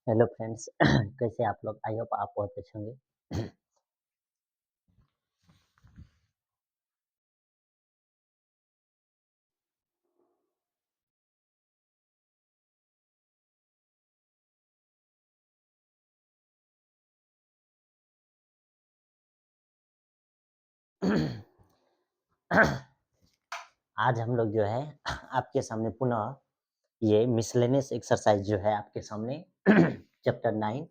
Hello friends कैसे आप लोग। आई होप आप बहुत अच्छे होंगे। आज हम लोग जो है आपके सामने पुनः ये मिसलेनियस एक्सरसाइज जो है आपके सामने चैप्टर 9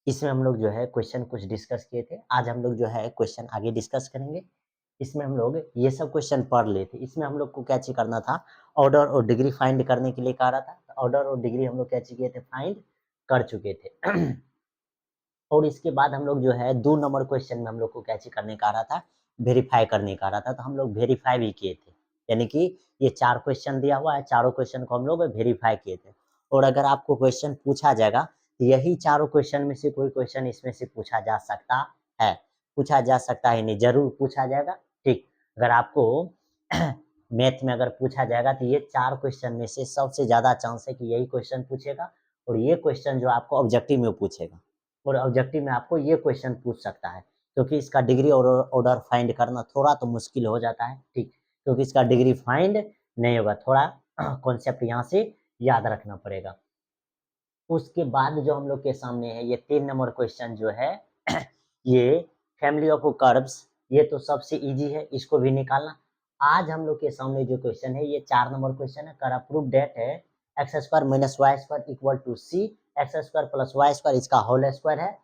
इसमें हम लोग जो है क्वेश्चन कुछ डिस्कस किए थे। आज हम लोग जो है क्वेश्चन आगे डिस्कस करेंगे। इसमें हम लोग ये सब क्वेश्चन पढ़ लिए थे। इसमें हम लोग को क्या चीज करना था, ऑर्डर और डिग्री फाइंड करने के लिए कहा रहा था। ऑर्डर और डिग्री हम लोग क्या चीज किए थे, फाइंड कर चुके थे। और इसके बाद हम लोग जो है 2 नंबर क्वेश्चन में हम लोग को क्या चीज करने का आ रहा था, वेरीफाई करने का आ रहा था। तो हम लोग वेरीफाई भी किए थे, यानी कि ये 4 क्वेश्चन दिया हुआ है, चारों क्वेश्चन को हम लोग वेरीफाई किए थे। और अगर आपको क्वेश्चन पूछा जाएगा तो यही चारों क्वेश्चन में से कोई क्वेश्चन इसमें से पूछा जा सकता है। पूछा जा सकता है नहीं, जरूर पूछा जाएगा। ठीक, अगर आपको मैथ में अगर पूछा जाएगा तो ये 4 क्वेश्चन में से सबसे ज्यादा चांस है कि यही क्वेश्चन पूछेगा। और ये क्वेश्चन जो आपको ऑब्जेक्टिव में पूछेगा, और ऑब्जेक्टिव में आपको ये क्वेश्चन पूछ सकता है, क्योंकि इसका डिग्री और ऑर्डर फाइंड करना थोड़ा तो मुश्किल हो जाता है। ठीक, क्योंकि इसका डिग्री फाइंड नहीं होगा, थोड़ा कॉन्सेप्ट यहाँ से याद रखना पड़ेगा। उसके बाद जो हम लोग के सामने है ये 3 नंबर क्वेश्चन जो है ये फैमिली ऑफ कर्व्स, ये तो सबसे इजी है, इसको भी निकालना। आज हम लोग के सामने जो क्वेश्चन है ये 4 नंबर क्वेश्चन है। कर प्रूफ डेट है X square minus Y square equal to C X square plus Y square, इसका होल स्क्वायर है।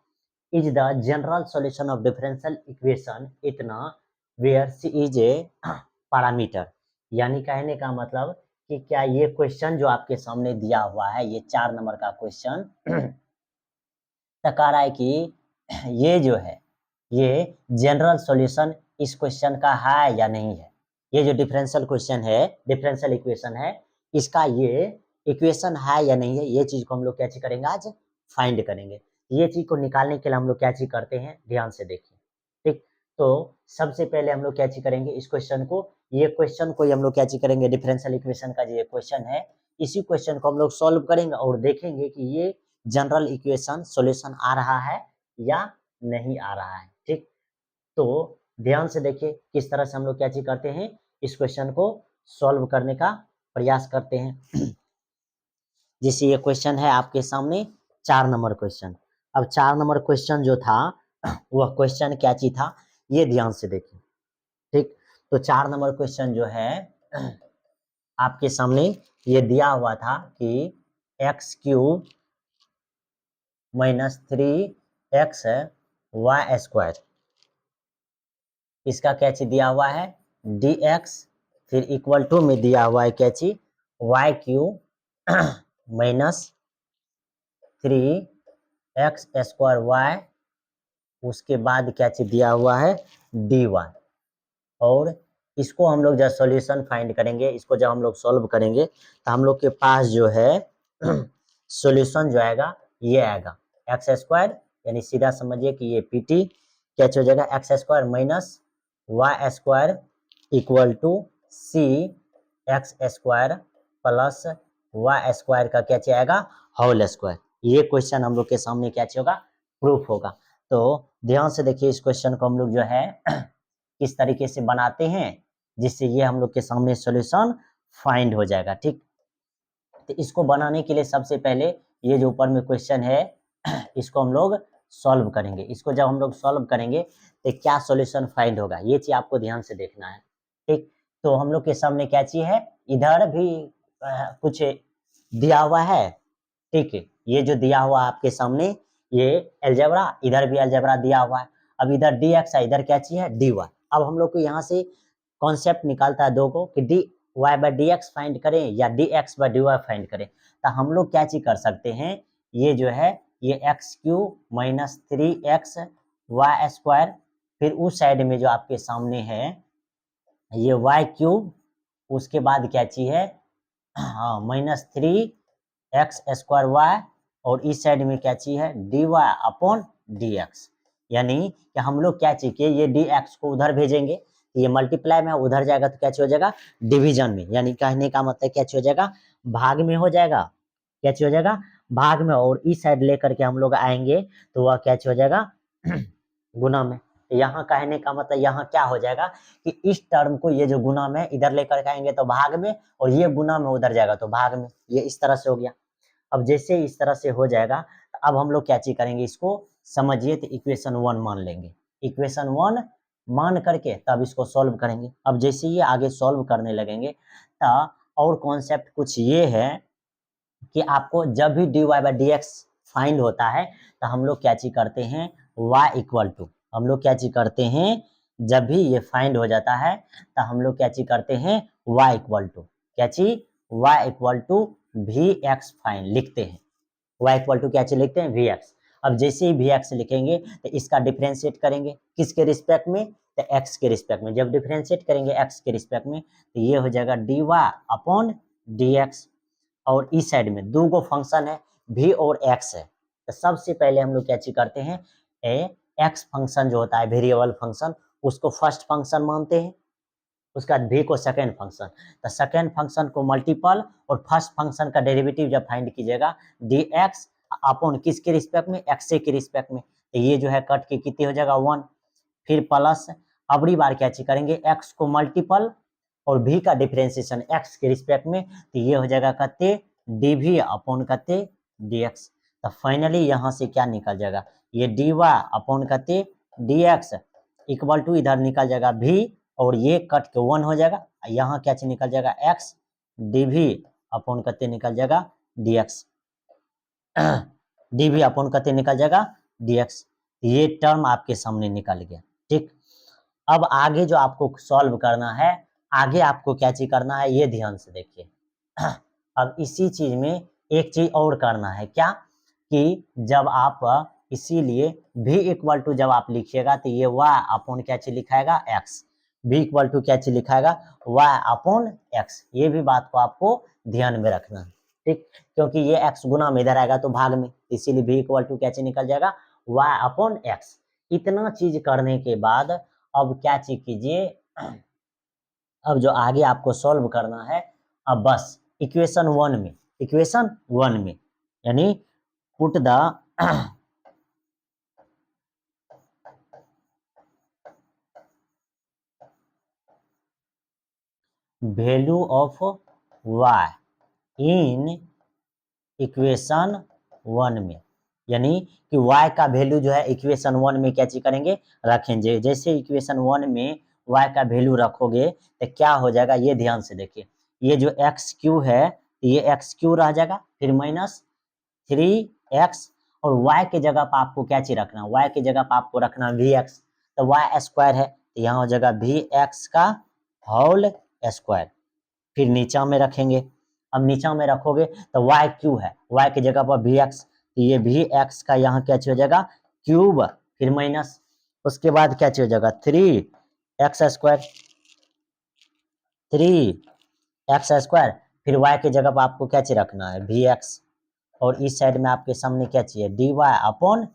Is the general solution of differential equation इतना where C is a parameter. यानी कहने का मतलब कि क्या ये क्वेश्चन जो आपके सामने दिया हुआ है, ये 4 नंबर का क्वेश्चन कह रहा है कि ये जो है ये जनरल सॉल्यूशन इस क्वेश्चन का है या नहीं है। ये जो डिफरेंशियल क्वेश्चन है, डिफरेंशियल इक्वेशन है, इसका ये इक्वेशन है या नहीं है, ये चीज को हम लोग क्या चीज करेंगे, आज फाइंड करेंगे। ये चीज को निकालने के लिए हम लोग क्या चीज करते हैं, ध्यान से देखिए। ठीक, तो सबसे पहले हम लोग क्या चीज करेंगे, इस क्वेश्चन को, ये क्वेश्चन को हम लोग क्या चीज करेंगे, डिफरेंशियल इक्वेशन का जो ये क्वेश्चन है, इसी क्वेश्चन को हम लोग सॉल्व करेंगे और देखेंगे कि ये जनरल इक्वेशन सॉल्यूशन आ रहा है या नहीं आ रहा है। ठीक, तो ध्यान से देखिए किस तरह से हम लोग क्या चीज करते हैं, इस क्वेश्चन को सॉल्व करने का प्रयास करते हैं। जैसे ये क्वेश्चन है आपके सामने 4 नंबर क्वेश्चन। अब 4 नंबर क्वेश्चन जो था वह क्वेश्चन क्या चीज था, ये ध्यान से देखिए। ठीक, तो 4 नंबर क्वेश्चन जो है आपके सामने ये दिया हुआ था कि X cube minus 3x Y square, इसका क्या चीज दिया हुआ है, dx, फिर इक्वल टू में दिया हुआ है क्या चीज, Y cube minus 3x square Y, उसके बाद क्या चीज दिया हुआ है, dy। और इसको हम लोग जब सॉल्यूशन फाइंड करेंगे, इसको जब हम लोग सॉल्व करेंगे तो हम लोग के पास जो है सॉल्यूशन जो आएगा ये आएगा एक्स स्क्वायर, यानी सीधा समझिए कि ये पीटी क्या हो जाएगा, X square minus Y square equal to C X square plus Y square का क्या आएगा, होल स्क्वायर। ये क्वेश्चन हम लोग के सामने क्या होगा, प्रूफ होगा। तो ध्यान से देखिए, इस क्वेश्चन को हम लोग जो है किस तरीके से बनाते हैं जिससे ये हम लोग के सामने सॉल्यूशन फाइंड हो जाएगा। ठीक, तो इसको बनाने के लिए सबसे पहले ये जो ऊपर में क्वेश्चन है इसको हम लोग सॉल्व करेंगे। इसको जब हम लोग सॉल्व करेंगे तो क्या सॉल्यूशन फाइंड होगा, ये चीज आपको ध्यान से देखना है। ठीक, तो हम लोग के सामने क्या चीज है, इधर भी कुछ दिया हुआ है। ठीक है, ये जो दिया हुआ आपके सामने ये अलजेब्रा, इधर भी अलजेब्रा दिया हुआ है। अब इधर dx है, इधर क्या चीज है, dy। अब हम लोग को यहाँ से कॉन्सेप्ट निकालता है दो को कि dy बाय dx फाइंड करें या dx बाय dy फाइंड करें। तो हम लोग क्या चीज कर सकते हैं, ये जो है ये X cube minus 3x Y square, फिर उस साइड में जो आपके सामने है ये वाई क्यूब, उसके बाद क्या चीज है, हाँ माइनस 3x स्क्वायर वाई, और इस साइड में क्या चीज है, dy अपॉन dx। यानी कि हम लोग क्या चीज के ये dx को उधर भेजेंगे, ये मल्टीप्लाई में उधर जाएगा तो क्या हो जाएगा, डिवीजन में, यानी कहने का मतलब क्या हो जाएगा, भाग में हो जाएगा। क्या चीज हो जाएगा, भाग में, और इस साइड लेकर के हम लोग आएंगे तो वह क्या चीज हो जाएगा गुना में। यहाँ कहने का मतलब यहाँ क्या हो जाएगा कि इस टर्म को, ये जो गुना में इधर लेकर के आएंगे तो भाग में, और ये गुना में उधर जाएगा तो भाग में, ये इस तरह से हो गया। अब जैसे इस तरह से हो जाएगा, तो अब हम लोग क्या चीज करेंगे, इसको समझिए तो इक्वेशन 1 मान लेंगे। इक्वेशन 1 मान करके तब इसको सॉल्व करेंगे। अब जैसे ये आगे सॉल्व करने लगेंगे तो और कॉन्सेप्ट कुछ ये है कि आपको जब भी dy by D x find होता है तो हम लोग क्या चीज करते हैं, y इक्वल टू, हम लोग क्या चीज करते हैं, जब भी ये फाइंड हो जाता है तो हम लोग क्या चीज करते हैं, y इक्वल टू, क्या चीज, y equal to V X find लिखते हैं। y इक्वल टू क्या चीज लिखते हैं, वी एक्स। अब जैसे ही वी एक्स लिखेंगे तो इसका डिफरेंशिएट करेंगे किसके रिस्पेक्ट में, तो x के रिस्पेक्ट में। जब डिफरेंशिएट करेंगे x के रिस्पेक्ट में तो ये हो जाएगा dy अपॉन dx। और इस साइड में दो गो फंक्शन है, v और x है, तो सबसे पहले हम लोग क्या चीज करते हैं, x फंक्शन जो होता है वेरिएबल फंक्शन, उसको फर्स्ट फंक्शन मानते हैं, उसका बाद v को सेकेंड फंक्शन, तो सेकेंड फंक्शन को मल्टीपल और फर्स्ट फंक्शन का डेरिवेटिव जब फाइंड कीजिएगा dx अपॉन किसके रिस्पेक्ट में, x के रिस्पेक्ट में, तो ये जो है कट के कितने हो जाएगा 1। फिर प्लस अबरी बार क्या चीज करेंगे, x को मल्टीपल और v का डिफरेंशिएशन x के रिस्पेक्ट में, तो ये हो जाएगा कते dv अपॉन कते dx। तो फाइनली यहाँ से क्या निकल जाएगा, ये dy अपॉन कते dx इक्वल टू इधर निकल जाएगा v, और ये कट के 1 हो जाएगा, यहाँ क्या चीज निकल जाएगा x dv अपॉन कते निकल जाएगा dx dv अपॉन कते निकल जाएगा dx। ये टर्म आपके सामने निकल गया। ठीक, अब आगे जो आपको सॉल्व करना है, आगे आपको क्या चीज करना है, ये ध्यान से देखिए। अब इसी चीज में एक चीज और करना है, क्या कि जब आप इसीलिए v इक्वल टू जब आप लिखिएगा तो ये y अपॉन क्या चीज लिखाएगा x, v इक्वल टू क्या चीज लिखाएगा y अपॉन x। ये भी बात को आपको ध्यान में रखना है। ठीक, क्योंकि ये x गुना में इधर आएगा तो भाग में, इसीलिए v इक्वल टू क्या चीज निकल जाएगा y अपॉन x। इतना चीज करने के बाद अब क्या चीज कीजिए, अब जो आगे आपको सॉल्व करना है, अब बस इक्वेशन 1 में, इक्वेशन 1 में यानी put the value of y in equation 1 में, यानी कि y का वैल्यू जो है इक्वेशन 1 में क्या चीज करेंगे, रखेंगे। जैसे इक्वेशन 1 में y का वैल्यू रखोगे तो क्या हो जाएगा, ये ध्यान से देखिए, ये जो एक्स क्यू है ये एक्स क्यू रह जाएगा, फिर माइनस 3x, और y के जगह पर आपको क्या चीज रखना, y के जगह पर आपको रखना vx, तो y स्क्वायर है तो यहाँ हो जाएगा vx का होल स्क्वायर। फिर नीचा में रखेंगे, अब नीचा में रखोगे तो y क्यू है, y की जगह पर vx, तो ये vx का यहाँ क्या चीज हो जाएगा क्यूब, फिर माइनस, उसके बाद क्या चीज हो जाएगा 3x स्क्वायर, 3x स्क्वायर, फिर y की जगह पर आपको क्या चीज रखना है vx, और इस साइड में आपके सामने क्या चाहिए dy अपॉन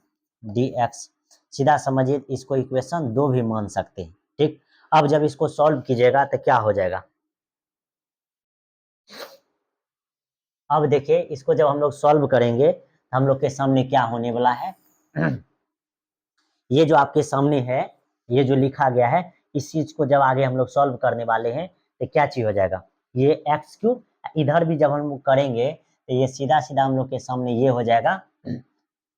dx। सीधा समझिए, इसको इक्वेशन 2 भी मान सकते हैं। ठीक, अब जब इसको सॉल्व कीजिएगा तो क्या हो जाएगा, अब देखिए इसको जब हम लोग सॉल्व करेंगे तो हम लोग के सामने क्या होने वाला है ये जो आपके सामने है, ये जो लिखा गया है, इस चीज को जब आगे हम लोग सॉल्व करने वाले हैं तो क्या चीज हो जाएगा, ये एक्स क्यूब, इधर भी जब हम लोग करेंगे तो ये सीधा सीधा हम लोग के सामने ये हो जाएगा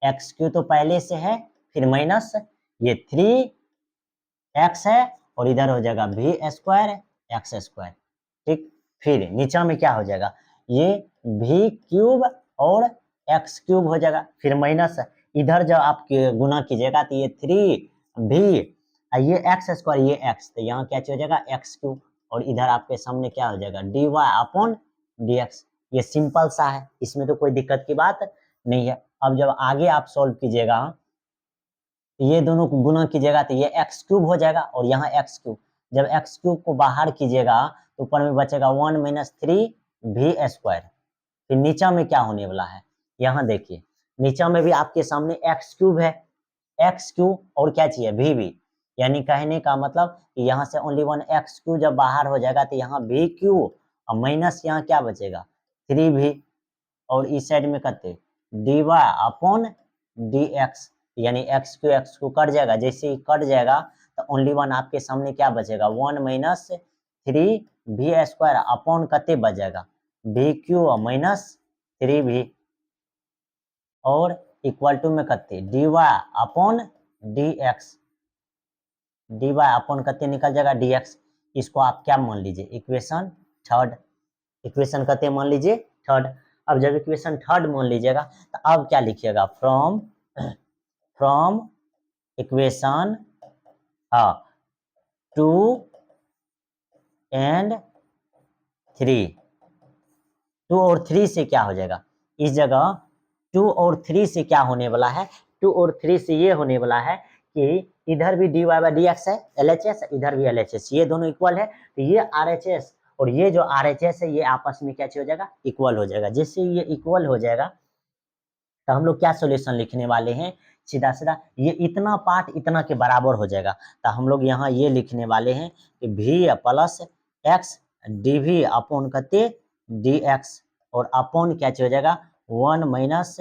एक्स क्यू तो पहले से है, फिर माइनस ये 3x है, और इधर हो जाएगा v स्क्वायर एक्स स्क्वायर। ठीक, फिर नीचा में क्या हो जाएगा, ये v क्यूब और x क्यूब हो जाएगा, फिर माइनस इधर जब आप गुना कीजिएगा तो ये 3v, ये एक्स स्क्वायर ये x, तो यहाँ क्या हो जाएगा एक्स क्यूब, और इधर आपके सामने क्या हो जाएगा dy अपॉन dx। ये सिंपल सा है, इसमें तो कोई दिक्कत की बात नहीं है। अब जब आगे आप सॉल्व कीजिएगा ये दोनों को गुना कीजिएगा तो ये एक्स क्यूब हो जाएगा, और यहाँ एक्स क्यूब, जब एक्स क्यूब को बाहर कीजिएगा तो ऊपर में बचेगा 1 माइनस 3v स्क्वायर। फिर नीचा में क्या होने वाला है, यहाँ देखिए नीचा में भी आपके सामने एक्स क्यूब है, एक्स क्यूब और क्या चाहिए v, यानी कहने का मतलब कि यहाँ से ओनली 1 एक्स क्यूब जब बाहर हो जाएगा तो यहाँ v क्यूब, और माइनस यहाँ क्या बचेगा 3v। और इस साइड में कते dy अपॉन dx, यानी x को कट जाएगा, जैसे ही कट जाएगा तो ओनली वन आपके सामने क्या बचेगा 1 माइनस 3v² अपॉन कते बच जाएगा vq माइनस 3v और इक्वल टू में कते dy upon dx, dy upon कते निकल जाएगा dx। इसको आप क्या मान लीजिए इक्वेशन थर्ड, इक्वेशन कते मान लीजिए थर्ड। अब जब इक्वेशन थर्ड मान लीजिएगा तो अब क्या लिखिएगा फ्रॉम इक्वेशन 2 एंड 3, 2 और 3 से क्या हो जाएगा, इस जगह 2 और 3 से क्या होने वाला है, 2 और 3 से ये होने वाला है कि इधर भी dy बाई dx है LHS, इधर भी LHS, ये दोनों इक्वल है तो ये RHS और ये जो RHS है ये आपस में क्या हो जाएगा इक्वल हो जाएगा। जैसे ये इक्वल हो जाएगा तो हम लोग क्या सॉल्यूशन लिखने वाले हैं, सीधा सीधा ये इतना पार्ट इतना के बराबर हो जाएगा तो हम लोग यहाँ ये लिखने वाले हैं कि v plus x dv upon कते dx और अपॉन क्या हो जाएगा 1 माइनस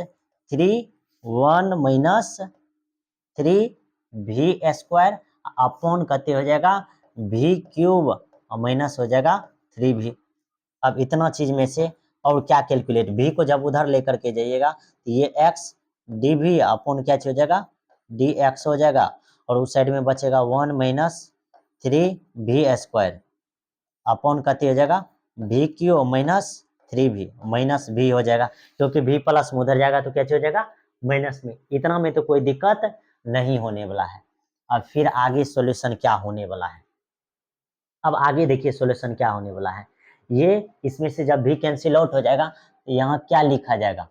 3v² अपॉन कते हो जाएगा v³ माइनस हो जाएगा 3v। अब इतना चीज में से और क्या कैलकुलेट, v को जब उधर लेकर के जाइएगा तो ये x dv अपॉन क्या हो जाएगा dx हो जाएगा और उस साइड में बचेगा 1 माइनस 3v² अपॉन कते हो जाएगा vq minus 3v minus v हो जाएगा, क्योंकि v प्लस में उधर जाएगा तो क्या हो जाएगा माइनस में। इतना में तो कोई दिक्कत नहीं होने वाला है। अब फिर आगे सॉल्यूशन क्या होने वाला है, अब आगे देखिए सॉल्यूशन क्या होने वाला है। ये इसमें से जब भी कैंसिल आउट हो जाएगा तो यहाँ क्या लिखा जाएगा,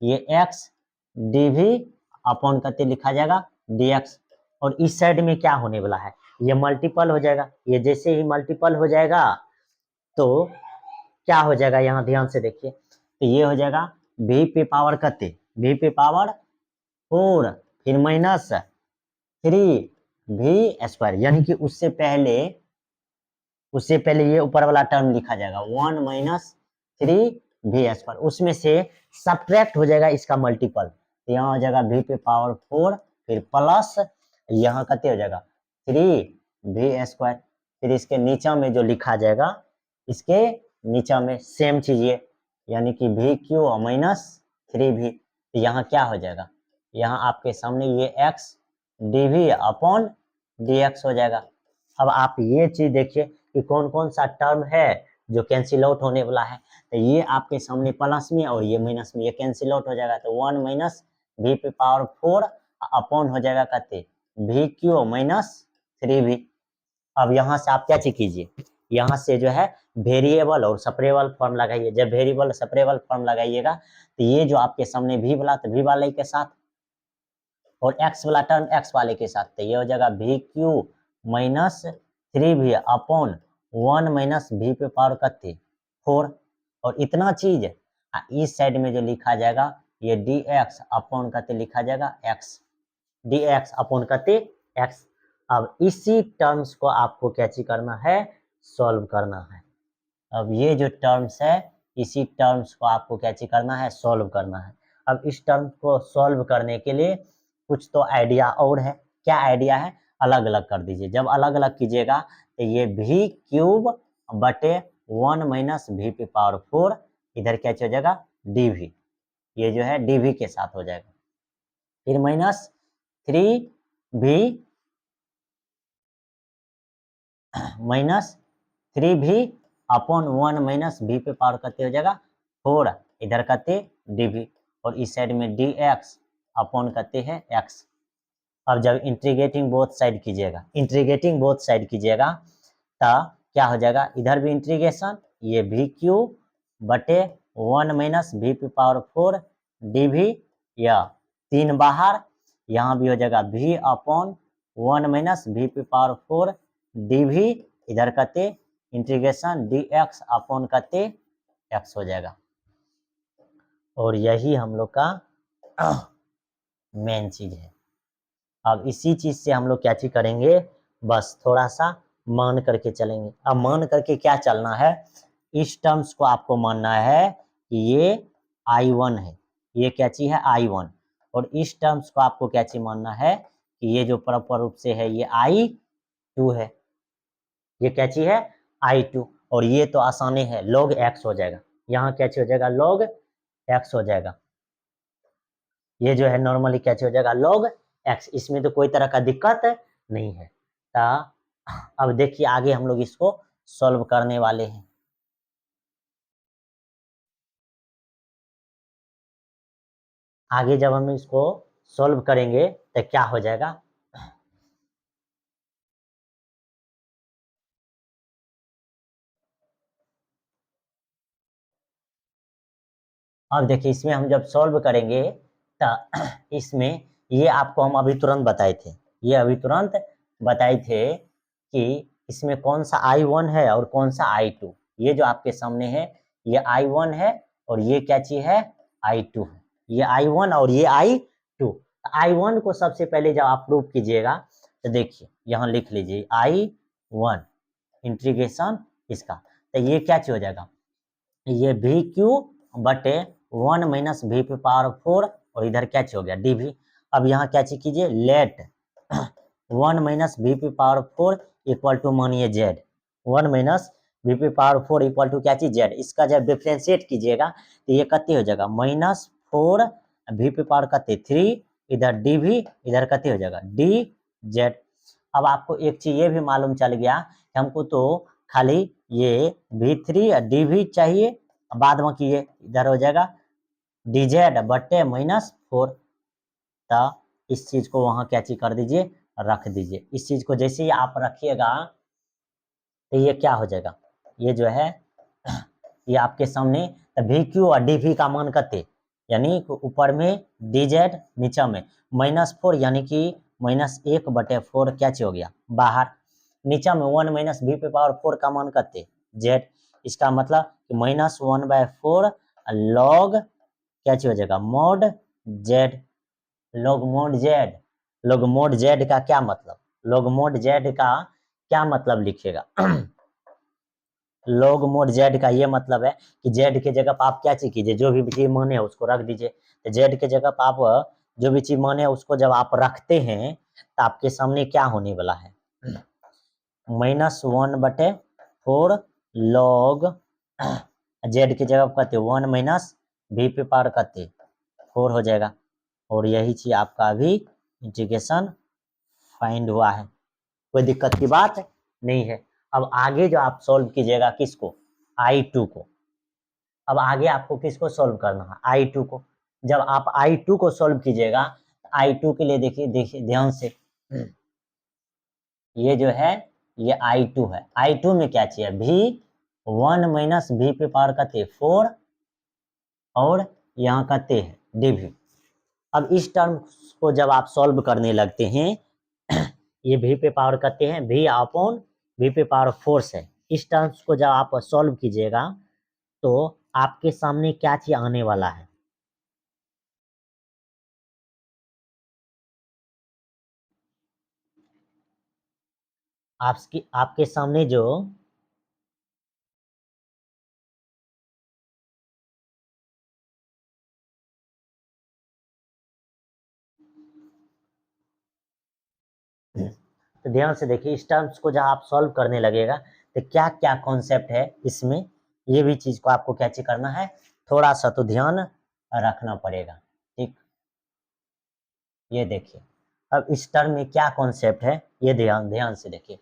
ये x dv अपॉन कते लिखा जाएगा dx और इस साइड में क्या होने वाला है, ये मल्टीपल हो जाएगा। ये जैसे ही मल्टीपल हो जाएगा तो क्या हो जाएगा, यहाँ ध्यान से देखिए तो ये हो जाएगा v पे पावर कते v पे पावर 4 फिर माइनस 3v², यानी कि उससे पहले ये ऊपर वाला टर्म लिखा जाएगा 1 माइनस 3v², उसमें से सब्ट्रैक्ट हो जाएगा इसका मल्टीपल तो यहाँ हो जाएगा v पे पावर 4 फिर प्लस यहाँ कते हो जाएगा 3v², फिर इसके नीचे में जो लिखा जाएगा इसके नीचे में सेम चीज ये, यानी कि vq माइनस 3v, तो यहाँ क्या हो जाएगा, यहाँ आपके सामने ये x dv अपॉन dx हो जाएगा। अब आप ये चीज देखिए कि कौन कौन सा टर्म है जो कैंसिल आउट होने वाला है, तो ये आपके सामने प्लस में और ये माइनस में, ये कैंसिल आउट हो जाएगा तो 1 माइनस v पे पावर 4 अपॉन हो जाएगा कते vq माइनस 3v। अब यहाँ से आप क्या चीज कीजिए, यहाँ से जो है वेरिएबल और सेपरेबल फॉर्म लगाइए। जब वेरिएबल सेपरेबल फॉर्म लगाइएगा तो ये जो आपके सामने v वाला तो v वाले के साथ और x वाला टर्म x वाले के साथ, तो ये हो जाएगा vq minus 3v upon 1 minus v पे पावर कते 4 और इतना चीज इस साइड में जो लिखा जाएगा ये dx अपॉन कते लिखा जाएगा x, dx अपॉन कते x। अब इसी टर्म्स को आपको क्या चीज करना है, सॉल्व करना है। अब ये जो टर्म्स है इसी टर्म्स को आपको क्या चीज करना है, सॉल्व करना है। अब इस टर्म को सॉल्व करने के लिए कुछ तो आइडिया और है, क्या आइडिया है, अलग अलग कर दीजिए। जब अलग अलग कीजिएगा तो ये v³ बटे 1 माइनस v पे पावर 4 इधर क्या हो जाएगा dv, ये जो है dv के साथ हो जाएगा, फिर minus 3v upon 1 minus v पे पावर कते हो जाएगा 4 इधर कते dv और इस साइड में dx अपॉन कते है x। अब जब इंटीग्रेटिंग बोथ साइड कीजिएगा तो क्या हो जाएगा, इधर भी इंटीग्रेशन ये vq बटे 1 माइनस v पे पावर 4 dv या 3 बाहर, यहाँ भी हो जाएगा v अपॉन 1 माइनस v पे पावर 4 dv इधर कते इंटीग्रेशन dx अपॉन कते x हो जाएगा। और यही हम लोग का मेन चीज है। अब इसी चीज से हम लोग क्या चीज करेंगे, बस थोड़ा सा मान करके चलेंगे। अब मान करके क्या चलना है, इस टर्म्स को आपको मानना है कि ये I1 है, ये क्या चीज है I1, और इस टर्म्स को आपको क्या चीज मानना है कि ये जो प्रॉपर रूप से है ये I2 है, ये क्या चीज है I2, और ये तो आसानी है log x हो जाएगा, यहाँ क्या चीज हो जाएगा log x हो जाएगा, ये जो है नॉर्मली क्या चीज हो जाएगा log x, इसमें तो कोई तरह का दिक्कत नहीं है। तो अब देखिए आगे हम लोग इसको सॉल्व करने वाले हैं। आगे जब हम इसको सॉल्व करेंगे तो क्या हो जाएगा, अब देखिए इसमें हम जब सॉल्व करेंगे तो इसमें ये आपको हम अभी तुरंत बताए थे, ये अभी तुरंत बताए थे कि इसमें कौन सा I1 है और कौन सा I2, ये जो आपके सामने है ये I1 है और ये क्या चीज है I2 है, ये I1 और ये I2। I1 को सबसे पहले जब आप प्रूव कीजिएगा तो देखिए यहाँ लिख लीजिए I1 इंटीग्रेशन इसका, तो ये क्या चीज हो जाएगा, ये वी क्यू बटे 1 माइनस वी पे पावर 4, और इधर क्या चीज हो गया डी वी। अब यहाँ क्या चीज कीजिए लेट 1 माइनस वी पे पावर 4 इक्वल टू मानिए जेड, 1 माइनस वी पे पावर 4 इक्वल टू क्या चीज जेड, इसका जब डिफ्रेंशिएट कीजिएगा तो ये कितने हो जाएगा -4 वी पे पावर कितने 3, इधर डी वी इधर कितने हो जाएगा डी जेड। अब आपको एक चीज ये भी मालूम चल गया कि हमको तो खाली ये V3 डी वी चाहिए, बाद में कि ये इधर हो जाएगा डी जेड बटे -4, तो इस चीज को वहां क्या चीज कर दीजिए रख दीजिए, इस चीज को जैसे ही आप रखिएगा तो ये क्या हो जाएगा, ये जो है ये आपके सामने वी क्यू और डी वी का मान कते, यानी ऊपर में डी जेड नीचे में -4, यानी कि -1/4 क्या चीज हो गया बाहर, नीचे में 1 माइनस वी पे पावर 4 का मान कते जेड, इसका मतलब कि -1/4 लॉग क्या चीज हो जाएगा mod Z, log mode Z, log mode Z का क्या मतलब, लॉग मोड जेड का क्या मतलब लिखिएगा लॉग मोड जेड का ये मतलब है कि जेड के जगह पर आप क्या चीज कीजिए, जो भी चीज माने है उसको रख दीजिए, तो जेड के जगह पर आप जो भी चीज माने है उसको जब आप रखते हैं तो आपके सामने क्या होने वाला है -1/4 लॉग जेड की जगह कहते 1 माइनस वी पे पावर कहते 4 हो जाएगा, और यही चीज आपका अभी इंटीग्रेशन फाइंड हुआ है, कोई दिक्कत की बात नहीं है। अब आगे जो आप सॉल्व कीजिएगा किसको I2 को, अब आगे आपको किसको सॉल्व करना है I2 को, जब आप I2 को सॉल्व कीजिएगा I2 के लिए देखिए देखिए ध्यान से, ये जो है ये I2 है, I2 में क्या चाहिए V1 माइनस वी पे पावर कहते 4, और यहाँ कहते हैं dv। अब इस टर्म को जब आप सॉल्व करने लगते हैं ये v पे पावर कहते हैं v अपॉन v पे पावर फोर्स है, इस टर्म्स को जब आप सॉल्व कीजिएगा तो आपके सामने क्या चीज आने वाला है, आपके सामने जो तो ध्यान से देखिए इस टर्म्स को जब आप सॉल्व करने लगेगा तो क्या क्या कॉन्सेप्ट है इसमें, ये भी चीज को आपको क्या चीज करना है थोड़ा सा तो ध्यान रखना पड़ेगा, ठीक। ये देखिए अब इस टर्म में क्या कॉन्सेप्ट है, ये ध्यान ध्यान से देखिए,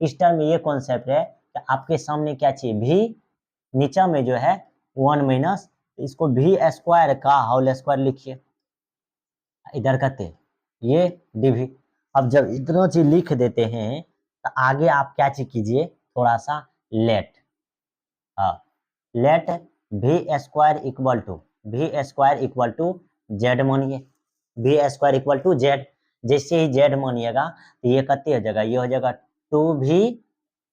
इस टर्म में ये कॉन्सेप्ट है कि आपके सामने क्या चाहिए भी नीचा में जो है 1 माइनस, इसको भी स्क्वायर का होल स्क्वायर लिखिए, इधर कहते हैं ये डीवी। अब जब इतना चीज लिख देते हैं तो आगे आप क्या चीज कीजिए थोड़ा सा let, let V square equal to Z मानिए, V square equal to Z, जैसे ही जेड मानिएगा तो ये कितने हो जाएगा, ये हो जाएगा 2v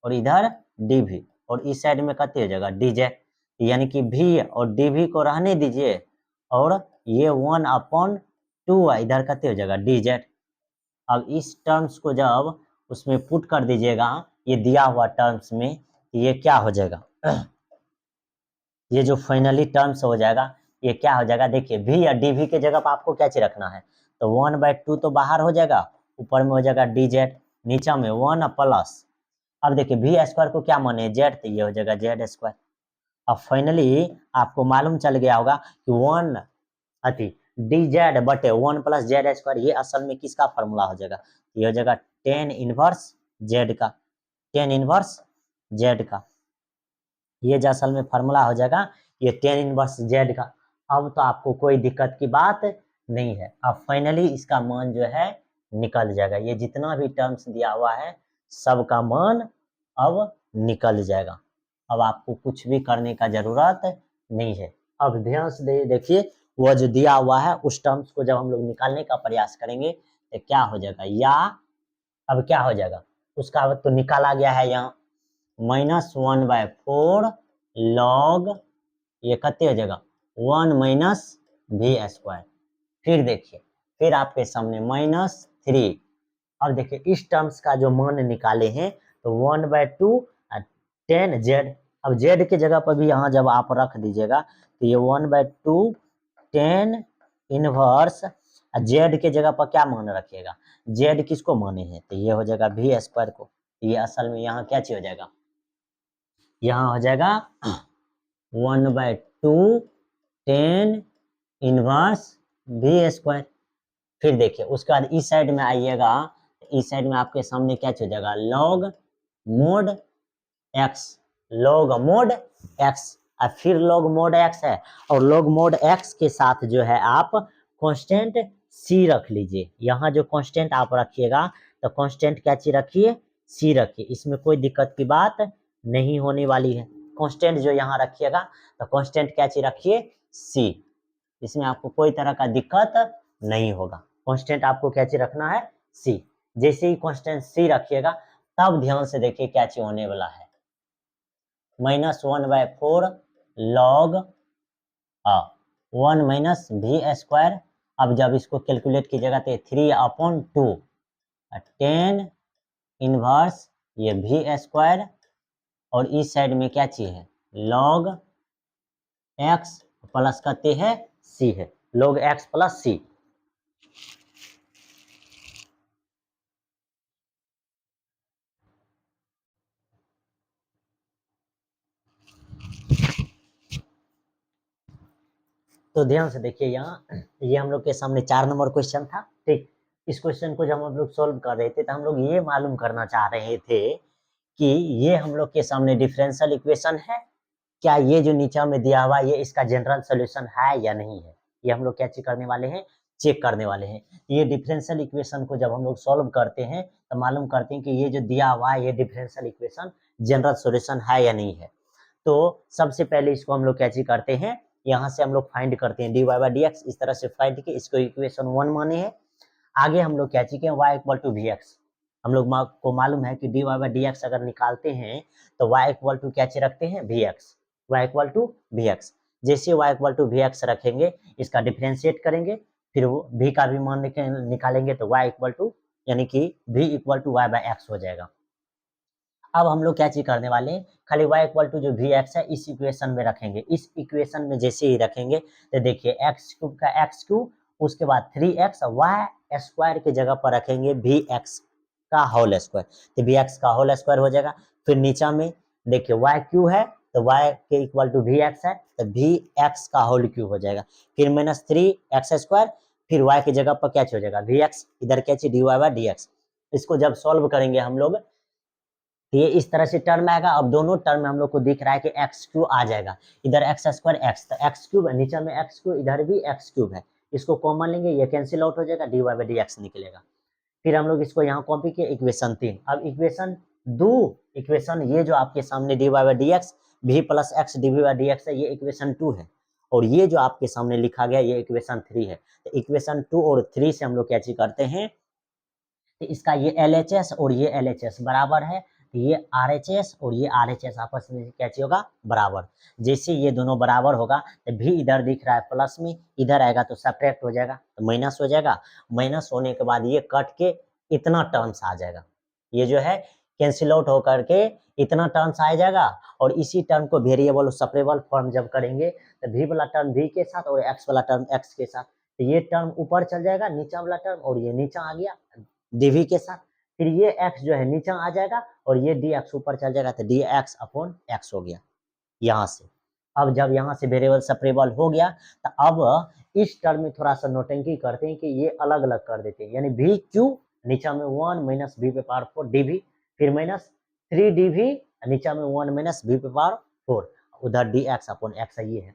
और इधर dv, और इस साइड में कितने हो जाएगा dz, यानी कि v और dv को रहने दीजिए, और ये 1/2 इधर कितने हो जाएगा dz। अब इस टर्म्स को जब उसमें पुट कर दीजिएगा ये दिया हुआ टर्म्स में, ये क्या हो जाएगा ये जो फाइनली टर्म्स हो जाएगा ये क्या हो जाएगा, देखिए v या dv के जगह पर आपको क्या चीज रखना है, तो 1/2 तो बाहर हो जाएगा, ऊपर में हो जाएगा dz, नीचे में 1 प्लस, अब देखिए v स्क्वायर को क्या माने z, तो ये हो जाएगा z स्क्वायर। अब फाइनली आपको मालूम चल गया होगा कि 1 अति dz बटे 1 प्लस z स्क्वायर, ये असल में किसका फॉर्मूला हो जाएगा, ये हो जाएगा tan इनवर्स z का, tan इनवर्स z का, ये जो असल में फॉर्मूला हो जाएगा ये tan इनवर्स z का। अब तो आपको कोई दिक्कत की बात नहीं है, अब फाइनली इसका मान जो है निकल जाएगा, ये जितना भी टर्म्स दिया हुआ है सबका मान अब निकल जाएगा, अब आपको कुछ भी करने का जरूरत नहीं है। अब ध्यान से देखिए, वह जो दिया हुआ है उस टर्म्स को जब हम लोग निकालने का प्रयास करेंगे तो क्या हो जाएगा, या अब क्या हो जाएगा, उसका अब तो निकाला गया है यहाँ -1/4 लॉग, ये कितने हो जाएगा 1 माइनस v स्क्वायर, फिर देखिए फिर आपके सामने -3, अब देखिए इस टर्म्स का जो मान निकाले हैं तो 1/2 tan z, अब z के जगह पर भी यहाँ जब आप रख दीजिएगा तो ये 1/2 tan इनवर्स, z के जगह पर क्या मान रखिएगा, z किसको माने हैं, तो ये हो जाएगा v स्क्वायर को, ये असल में यहाँ क्या चीज हो जाएगा, यहाँ हो जाएगा 1/2 tan इनवर्स v स्क्वायर। फिर देखिए उसके बाद इस साइड में आइएगा, इस साइड में आपके सामने क्या चीज हो जाएगा, log mode x, log mode x, और फिर लॉग मोड x है, और लॉग मोड x के साथ जो है आप कांस्टेंट c रख लीजिए, यहाँ जो कांस्टेंट आप रखिएगा तो कांस्टेंट क्या चीज रखिए, c रखिए, इसमें कोई दिक्कत की बात नहीं होने वाली है, कांस्टेंट जो यहाँ रखिएगा तो कांस्टेंट क्या चीज रखिए, c, इसमें आपको कोई तरह का दिक्कत नहीं होगा, कांस्टेंट आपको क्या चीज रखना है, c, जैसे ही कांस्टेंट c रखिएगा तब ध्यान से देखिए क्या चीज होने वाला है, -1/4 लॉग 1 माइनस v स्क्वायर, अब जब इसको कैलकुलेट कीजिएगा तो 3/2 tan इनवर्स ये v स्क्वायर, और इस साइड में क्या चीज है, लॉग x प्लस कहते हैं c है, log x प्लस c। तो ध्यान से देखिए, यहाँ ये हम लोग के सामने 4 नंबर क्वेश्चन था, ठीक, इस क्वेश्चन को जब हम लोग सोल्व कर रहे थे तो हम लोग ये मालूम करना चाह रहे थे कि ये हम लोग के सामने डिफरेंशियल इक्वेशन है, क्या ये जो नीचे में दिया हुआ ये इसका जनरल सोल्यूशन है या नहीं है, ये हम लोग क्या चेक करने वाले हैं, चेक करने वाले हैं। ये डिफरेंशियल इक्वेशन को जब हम लोग सॉल्व करते हैं तो मालूम करते हैं कि ये जो दिया हुआ है ये डिफरेंशियल इक्वेशन जनरल सोल्यूशन है या नहीं है। तो सबसे पहले इसको हम लोग क्या चीज करते हैं, यहाँ से हम लोग फाइंड करते हैं dy/dx, इस तरह से फाइंड के इसको इक्वेशन 1 माने हैं। आगे हम लोग क्या चीज y = vx, हम लोग को मालूम है कि dy/dx अगर निकालते हैं तो y = क्या चीज रखते हैं, vx, y = vx, जैसे y = vx रखेंगे इसका डिफरेंशिएट करेंगे, फिर वो v का भी मान निकालेंगे तो y = यानी कि v = y/x हो जाएगा। अब हम लोग क्या चीज करने वाले हैं, खाली y = जो vx है इस इक्वेशन में रखेंगे, इस इक्वेशन में जैसे ही रखेंगे तो देखिए x³ का x³, उसके बाद 3x y स्क्वायर की जगह पर रखेंगे vx का होल स्क्वायर, तो vx का होल स्क्वायर हो जाएगा। फिर नीचे में देखिए y³ है तो y के इक्वल टू vx है तो vx का होल क्यूब हो जाएगा, फिर -3x², फिर y की जगह पर क्या हो जाएगा vx, इधर क्या चीज dy/dx, इसको जब सॉल्व करेंगे हम लोग तो ये इस तरह से टर्म आएगा। अब दोनों टर्म में हम लोग को दिख रहा है कि x³ आ जाएगा, इधर x² x, तो x³ नीचे में x³, इधर भी x³ है, इसको कॉमन लेंगे ये कैंसिल आउट हो जाएगा, dy/dx निकलेगा। फिर हम लोग इसको यहाँ कॉपी किए इक्वेशन 3, अब इक्वेशन 2, इक्वेशन ये जो आपके सामने dy/dx v + x dv/dx है, ये इक्वेशन 2 है, और ये जो आपके सामने लिखा गया ये इक्वेशन 3 है। तो इक्वेशन 2 और 3 से हम लोग क्या चीज करते हैं, तो इसका ये LHS और ये LHS बराबर है, ये RHS और ये RHS आपस में क्या चीज होगा, बराबर, जैसे ये दोनों बराबर होगा तो भी इधर दिख रहा है प्लस में, इधर आएगा तो सब्ट्रैक्ट हो जाएगा तो माइनस हो जाएगा, माइनस होने के बाद ये कट के इतना टर्म्स आ जाएगा, ये जो है कैंसिल आउट होकर के इतना टर्म्स आ जाएगा, और इसी टर्म को वेरिएबल और सेपरेबल फॉर्म जब करेंगे तो v वाला टर्म v के साथ और x वाला टर्म x के साथ, तो ये टर्म ऊपर चल जाएगा नीचा वाला टर्म, और ये नीचा आ गया dv के साथ, फिर ये x जो है नीचा आ जाएगा और ये dx ऊपर चल जाएगा, तो dx अपॉन x हो गया यहाँ से। अब जब यहाँ से वेरिएबल सेपरेबल हो गया, तो अब इस टर्म में थोड़ा सा नोटंकी करते हैं कि ये अलग अलग कर देते हैं, यानी वी क्यू नीचा में 1 माइनस वी पे पावर 4 dv, फिर माइनस 3 dv नीचा में 1 माइनस वी पे पावर 4, उधर dx अपॉन x ये है।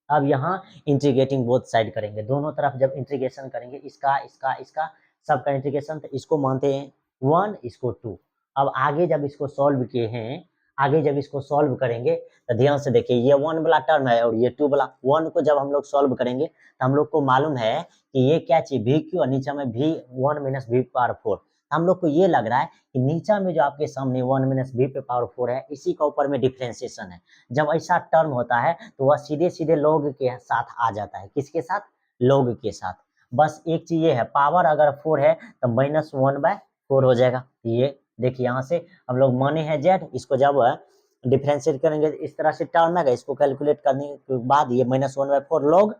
अब यहाँ इंटीग्रेटिंग बोथ साइड करेंगे, दोनों तरफ जब इंटीग्रेशन करेंगे, इसका इसका इसका सबका इंटीग्रेशन, तो इसको मानते हैं 1, इसको 2। अब आगे जब इसको सॉल्व किए हैं, आगे जब इसको सॉल्व करेंगे तो ध्यान से देखिए, ये 1 वाला टर्म है और ये 2 वाला, 1 को जब हम लोग सॉल्व करेंगे तो हम लोग को मालूम है कि ये क्या चीज वी क्यू और नीचा में वी 1 माइनस वी पावर 4, हम लोग को ये लग रहा है कि नीचा में जो आपके सामने 1 माइनस वी पे पावर 4 है, इसी का ऊपर में डिफरेंशिएशन है। जब ऐसा टर्म होता है तो वह सीधे सीधे लॉग के साथ आ जाता है, किसके साथ? लॉग के साथ। बस एक चीज ये है, पावर अगर 4 है तो माइनस 1/4 हो जाएगा। ये देखिए यहाँ से हम लोग माने हैं जेड, इसको जब डिफरेंशिएट करेंगे इस तरह से टर्म आएगा, इसको कैलकुलेट करने के बाद ये -1/4 लॉग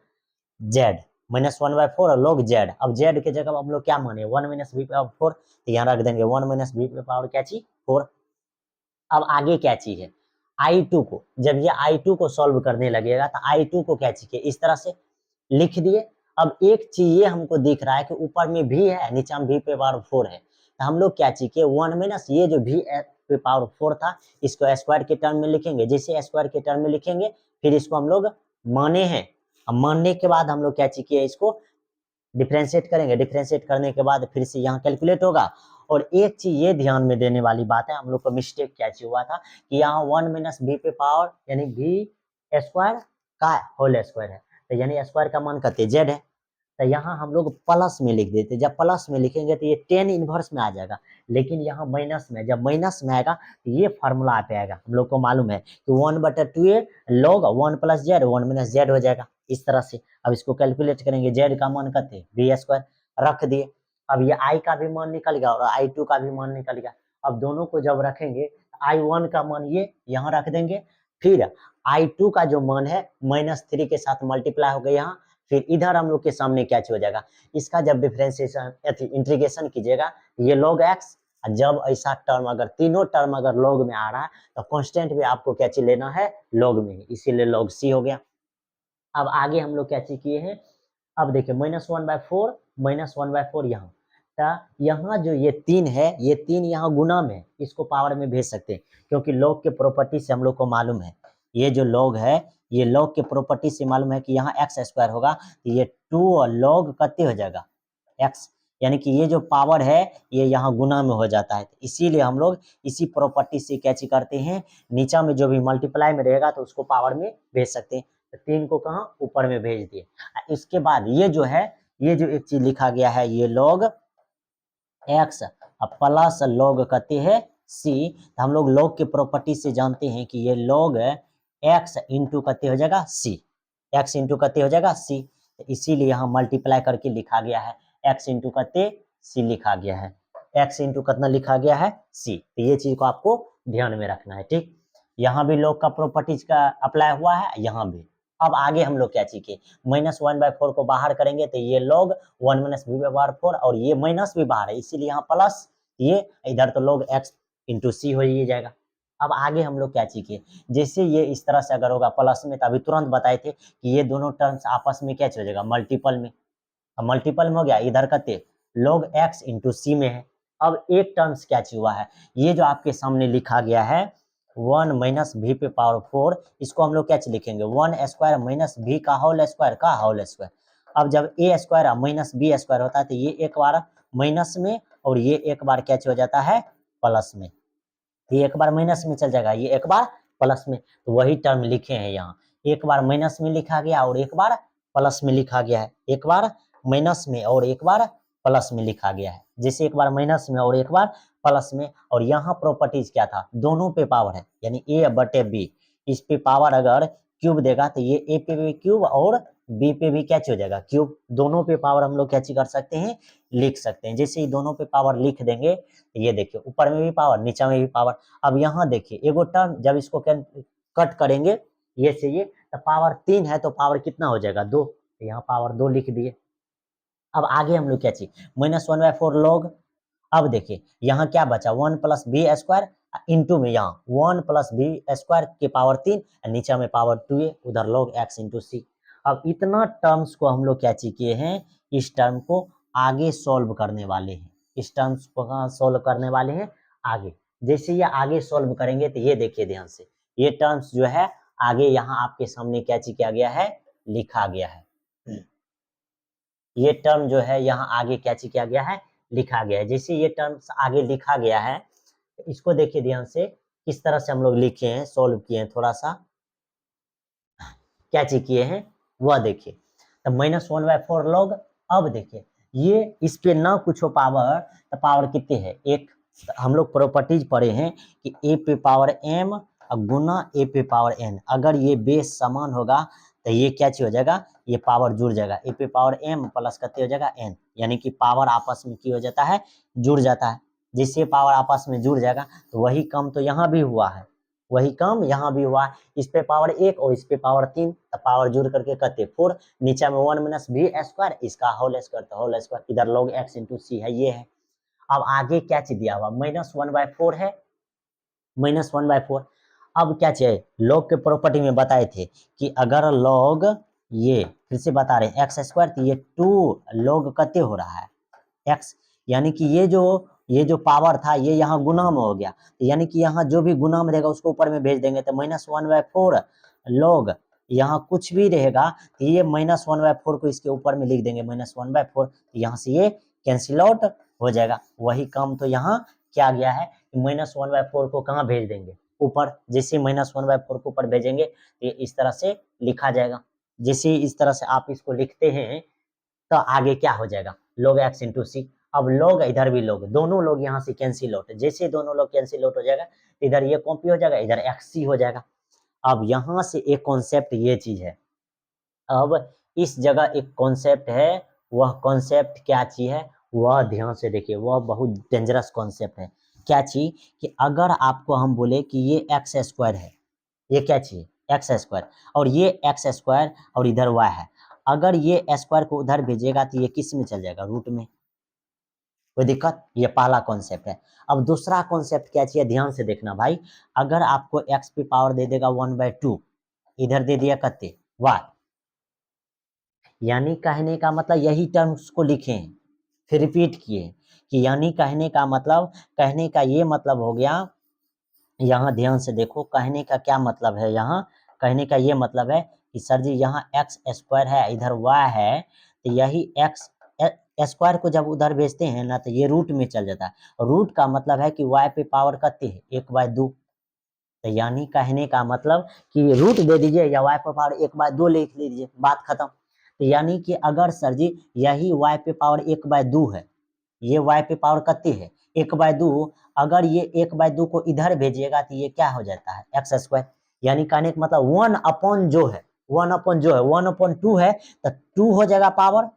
जेड, -1/4 और log z। अब z के जगह हम लोग क्या माने 1 माइनस वी पावर 4, तो यहाँ रख देंगे 1 माइनस वी पावर क्या चीज 4। अब आगे क्या चीज है, I2 को, जब ये I2 को सॉल्व करने लगेगा तो I2 को क्या चाहिए, इस तरह से लिख दिए। अब एक चीज ये हमको दिख रहा है कि ऊपर में v है, नीचे में v पे पावर 4 है, तो हम लोग क्या चाहिए 1 माइनस ये जो v पे पावर 4 था, इसको स्क्वायर के टर्म में लिखेंगे। जैसे स्क्वायर के टर्म में लिखेंगे, फिर इसको हम लोग माने हैं, अब मानने के बाद हम लोग क्या चाहिए, इसको डिफरेंशिएट करेंगे। डिफरेंशिएट करने के बाद फिर से यहाँ कैलकुलेट होगा। और एक चीज ये ध्यान में देने वाली बात है, हम लोग को मिस्टेक क्या चीज हुआ था कि यहाँ 1 माइनस वी पे पावर यानी वी स्क्वायर का होल स्क्वायर है, तो यानी स्क्वायर का मान कहते जेड है, तो यहाँ हम लोग प्लस में लिख देते। जब प्लस में लिखेंगे तो ये 10 इनवर्स में आ जाएगा, लेकिन यहाँ माइनस में, जब माइनस में आएगा तो ये फार्मूला पे आएगा। हम लोग को मालूम है कि 1/2 log 1 plus Z 1 minus Z हो जाएगा, इस तरह से। अब इसको कैलकुलेट करेंगे, जेड का मान कहते वी स्क्वायर रख दिए। अब ये आई का भी मान निकल गया और I2 का भी मान निकल गया। अब दोनों को जब रखेंगे, I1 का मान ये यहाँ रख देंगे, फिर I2 का जो मान है -3 के साथ मल्टीप्लाई हो गया यहाँ, फिर इधर हम लोग के सामने क्या हो जाएगा, इसका जब डिफरेंशिएशन इंटीग्रेशन कीजिएगा ये log x, जब ऐसा टर्म अगर तीनों टर्म अगर log में आ रहा है तो कांस्टेंट भी आपको क्या चीज लेना है, log में, इसीलिए log c हो गया। अब आगे हम लोग क्या चीज किए हैं, अब देखिए -1/4 -1/4 यहाँ, तो यहाँ जो ये 3 है, ये 3 यहाँ गुना में, इसको पावर में भेज सकते हैं, क्योंकि log के प्रॉपर्टी से हम लोग को मालूम है, ये जो log है, ये log के प्रॉपर्टी से मालूम है कि यहाँ x स्क्वायर होगा, तो ये 2 log कितने हो जाएगा x, यानी कि ये जो पावर है ये यहाँ गुना में हो जाता है। इसीलिए हम लोग इसी प्रॉपर्टी से क्या चीज करते हैं, नीचा में जो भी मल्टीप्लाई में रहेगा तो उसको पावर में भेज सकते हैं। तो 3 को कहाँ ऊपर में भेज दिए। इसके बाद ये जो है, ये जो एक चीज लिखा गया है, ये log x प्लस log कहते हैं c, तो हम लोग log के प्रॉपर्टी से जानते हैं कि ये log x इंटू कहते हो जाएगा c, x इंटू कहते हो जाएगा c, तो इसीलिए यहाँ मल्टीप्लाई करके लिखा गया है, x इंटू कहते c लिखा गया है, x इंटू कितना लिखा गया है c। तो ये चीज को आपको ध्यान में रखना है, ठीक। यहाँ भी log का प्रॉपर्टीज का अप्लाई हुआ है, यहाँ भी। अब आगे हम लोग क्या सीखे, -1/4 को बाहर करेंगे तो ये log 1 माइनस वी पावर 4, और ये माइनस भी बाहर है, इसीलिए यहाँ प्लस, ये इधर तो log x इंटू सी हो ही जाएगा। अब आगे हम लोग क्या सीखे, जैसे ये इस तरह से अगर होगा प्लस में, तो अभी तुरंत बताए थे कि ये दोनों टर्म्स आपस में क्या हो जाएगा, मल्टीपल में। अब मल्टीपल में हो गया, इधर कहते log x इंटू सी में है। अब एक टर्म्स क्या हुआ है, ये जो आपके सामने लिखा गया है 1 माइनस वी पे पावर 4, इसको हम लोग क्या लिखेंगे 1 स्क्वायर माइनस वी का होल स्क्वायर का होल स्क्वायर। अब जब a square minus B square होता है तो ये एक बार माइनस में और ये एक बार क्या हो जाता है प्लस में, ये एक बार माइनस में चल जाएगा, ये एक बार प्लस में, तो वही टर्म लिखे हैं यहाँ, एक बार माइनस में लिखा गया और एक बार प्लस में लिखा गया है, एक बार माइनस में और एक बार प्लस में लिखा गया है। जैसे एक बार माइनस में और एक बार प्लस में, और यहाँ प्रॉपर्टीज क्या था, दोनों पे पावर है, यानी a बटे b, इस पे पावर अगर क्यूब देगा तो ये a पे भी क्यूब और b पे भी क्या हो जाएगा क्यूब, दोनों पे पावर हम लोग क्या कर सकते हैं, लिख सकते हैं। जैसे ही दोनों पे पावर लिख देंगे, ये देखिए ऊपर में भी पावर नीचे में भी पावर। अब यहाँ देखिए एगो टर्म जब इसको कट करेंगे ये से ये, तो पावर 3 है तो पावर कितना हो जाएगा 2, तो यहाँ पावर 2 लिख दिए। अब आगे हम लोग क्या चाहिए, -1/4 log। अब देखिए यहाँ क्या बचा, 1 + b² इंटू में यहाँ 1 + b² के पावर 3, नीचे में पावर 2 है, उधर log x इंटू सी। अब इतना टर्म्स को हम लोग क्या चाहिए किए हैं, इस टर्म को आगे सॉल्व करने वाले हैं, इस टर्म्स को कहाँ सॉल्व करने वाले हैं, आगे। जैसे ये आगे सॉल्व करेंगे तो ये देखिए ध्यान से, ये टर्म्स जो है आगे यहाँ आपके सामने क्या चीज किया गया है, लिखा गया है। ये टर्म जो है यहाँ आगे क्या चीज किया गया है, लिखा गया है। जैसे ये टर्म्स आगे लिखा गया है, इसको देखिए ध्यान से, किस तरह से हम लोग लिखे हैं, सॉल्व किए हैं, थोड़ा सा क्या चीज किए हैं वह देखिए। तो -1/4 log। अब देखिए ये इस पे ना कुछ हो पावर, तो पावर कितने है, एक। हम लोग प्रॉपर्टीज पढ़े हैं कि a पे पावर m गुना a पे पावर n, अगर ये बेस समान होगा तो ये क्या चीज हो जाएगा, ये पावर जुड़ जाएगा, a पे पावर m प्लस कितने हो जाएगा n, यानी कि पावर आपस में क्या हो जाता है, जुड़ जाता है। जिससे पावर आपस में जुड़ जाएगा तो वही काम तो यहाँ भी हुआ है, वही काम यहाँ भी हुआ है। इस पे पावर 1 और इस पे पावर 3, तो पावर जुड़ करके करते 4, नीचे में 1 - b², इसका होल स्क्वायर, तो होल स्क्वायर इधर log x इंटू सी है, ये है। अब आगे क्या चीज दिया हुआ, -1/4 है, -1/4। अब क्या चाहिए, log के प्रॉपर्टी में बताए थे कि अगर log, ये फिर से बता रहे हैं x², तो ये 2 log कते हो रहा है x, यानी कि ये जो पावर था ये यहाँ गुना में हो गया, तो यानी कि यहाँ जो भी गुना में रहेगा उसको ऊपर में भेज देंगे, तो -1/4 log, यहाँ कुछ भी रहेगा तो ये -1/4 को इसके ऊपर में लिख देंगे, -1/4, यहाँ से ये कैंसिल आउट हो जाएगा। वही काम तो यहाँ क्या गया है, -1/4 को कहाँ भेज देंगे, ऊपर। जैसे -1/4 को ऊपर भेजेंगे तो ये इस तरह से लिखा जाएगा। जैसे इस तरह से आप इसको लिखते हैं तो आगे क्या हो जाएगा, log x इंटू सी। अब log इधर भी log, दोनों लोग यहाँ से कैंसिल आउट, जैसे दोनों लोग कैंसिल आउट हो जाएगा इधर ये कॉपी हो जाएगा, इधर xc हो जाएगा। अब यहाँ से एक कॉन्सेप्ट ये चीज है, अब इस जगह एक कॉन्सेप्ट है, वह कॉन्सेप्ट क्या चीज है, वह ध्यान से देखिए, वह बहुत डेंजरस कॉन्सेप्ट है। क्या चीज, कि अगर आपको हम बोले कि ये x² है, ये क्या चीज, x² और ये x² और इधर y है, अगर ये स्क्वायर को उधर भेजेगा तो ये किस में चल जाएगा, रूट में, कोई दिक्कत, ये पहला कॉन्सेप्ट है। अब दूसरा कॉन्सेप्ट क्या चाहिए, ध्यान से देखना भाई, अगर आपको x पे पावर दे देगा 1/2, इधर दे दिया कते y, यानी कहने का मतलब यही टर्म्स को लिखे हैं, फिर रिपीट किए कि यानी कहने का मतलब, कहने का ये मतलब हो गया, यहाँ ध्यान से देखो, कहने का क्या मतलब है, यहाँ कहने का ये मतलब है कि सर जी यहाँ x² है, इधर y है, तो यही x स्क्वायर को जब उधर भेजते हैं ना तो ये रूट में चल जाता है, रूट का मतलब है कि y पे पावर कितनी है, 1/2, तो यानी कहने का मतलब कि रूट दे दीजिए या y पे पावर 1/2 लिख लीजिए, बात खत्म। तो यानी कि अगर सर जी यही y पे पावर 1/2 है, ये y पे पावर कितनी है 1/2, अगर ये 1/2 को इधर भेजिएगा तो ये क्या हो जाता है, x², यानी कहने का मतलब 1/, जो है 1/2 है, तो 2 हो जाएगा पावर।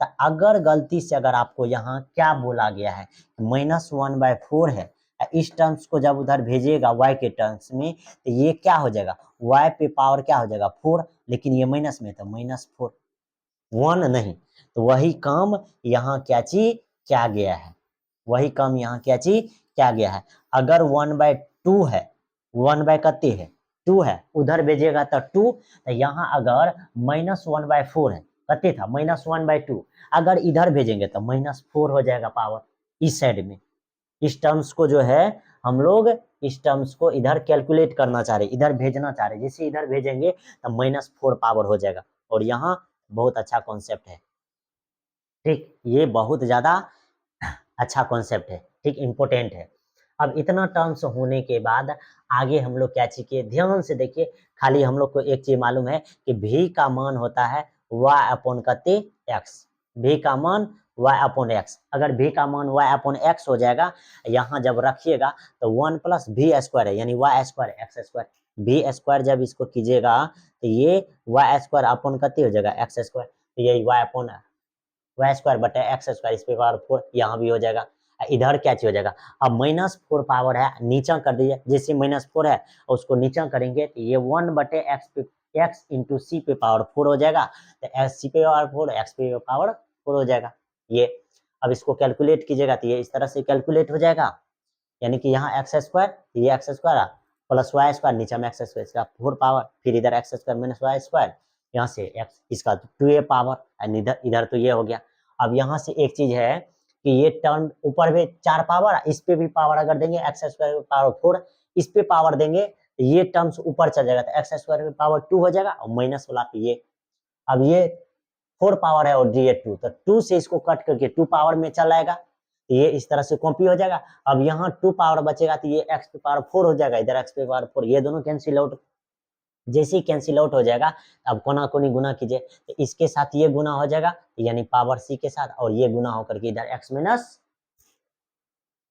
तो अगर गलती से अगर आपको यहाँ क्या बोला गया है, -1/4 है, इस टर्म्स को जब उधर भेजिएगा y के टर्म्स में तो ये क्या हो जाएगा, y पे पावर क्या हो जाएगा 4, लेकिन ये माइनस में तो -4, 1 नहीं, तो वही काम यहाँ क्या गया है, वही काम यहाँ क्या गया है। अगर 1/2 है, 1/कितने है 2 है, उधर भेजिएगा तो 2, तो यहाँ अगर -1/4 है, कितने था -1/2, अगर इधर भेजेंगे तो -4 हो जाएगा पावर इस साइड में। इस टर्म्स को जो है हम लोग, इस टर्म्स को इधर कैलकुलेट करना चाह रहे, इधर भेजना चाह रहे, जैसे इधर भेजेंगे तो -4 पावर हो जाएगा। और यहाँ बहुत अच्छा कॉन्सेप्ट है, ठीक, ये बहुत ज्यादा अच्छा कॉन्सेप्ट है, ठीक, इम्पोर्टेंट है। अब इतना टर्म्स होने के बाद आगे हम लोग क्या चाहिए, ध्यान से देखिए, खाली हम लोग को एक चीज मालूम है कि v का मान होता है y/कितने x, v का मान y/x, अगर v का मान y/x हो जाएगा, यहाँ जब रखिएगा तो 1 + v² है, यानी y² x², v² जब इसको कीजिएगा तो ये y² अपॉन कितने हो जाएगा x², तो यही y/y² बटे x², इस पे पावर 4 यहाँ भी हो जाएगा, इधर क्या चीज हो जाएगा, अब -4 पावर है, नीचा कर दीजिए, जैसे -4 है उसको नीचा करेंगे तो ये 1/x पे x इंटू सी पे पावर 4 हो जाएगा, तो एक्स सी पे पावर 4 एक्स पे पावर 4 हो जाएगा। ये अब इसको कैलकुलेट कीजिएगा तो ये इस तरह से कैलकुलेट हो जाएगा, यानी कि यहाँ एक्स स्क्वायर, ये X square plus Y square, नीचे में एक्स स्क्वायर, इसका 4 पावर, फिर इधर X square minus Y square, यहाँ से एक्स इसका 2a पावर, एंड इधर इधर तो ये हो गया। अब यहाँ से एक चीज है कि ये टर्म ऊपर भी 4 पावर, इस पे भी पावर अगर देंगे एक्स स्क्वायर पावर 4, इस पे पावर देंगे तो ये टर्म्स ऊपर चल जाएगा, तो एक्स स्क्वायर पावर 2 हो जाएगा, और माइनस वाला पे ये, अब ये 4 पावर है और ये 2, तो 2 से इसको कट करके 2 पावर में चला आएगा, ये इस तरह से कॉपी हो जाएगा। अब यहाँ 2 पावर बचेगा तो ये x पे पावर 4 हो जाएगा, इधर x पे पावर 4, ये दोनों कैंसिल आउट, जैसे ही कैंसिल आउट हो जाएगा अब कोना कोनी गुना कीजिए, तो इसके साथ ये गुना हो जाएगा, यानी पावर c के साथ, और ये गुना होकर के इधर x माइनस,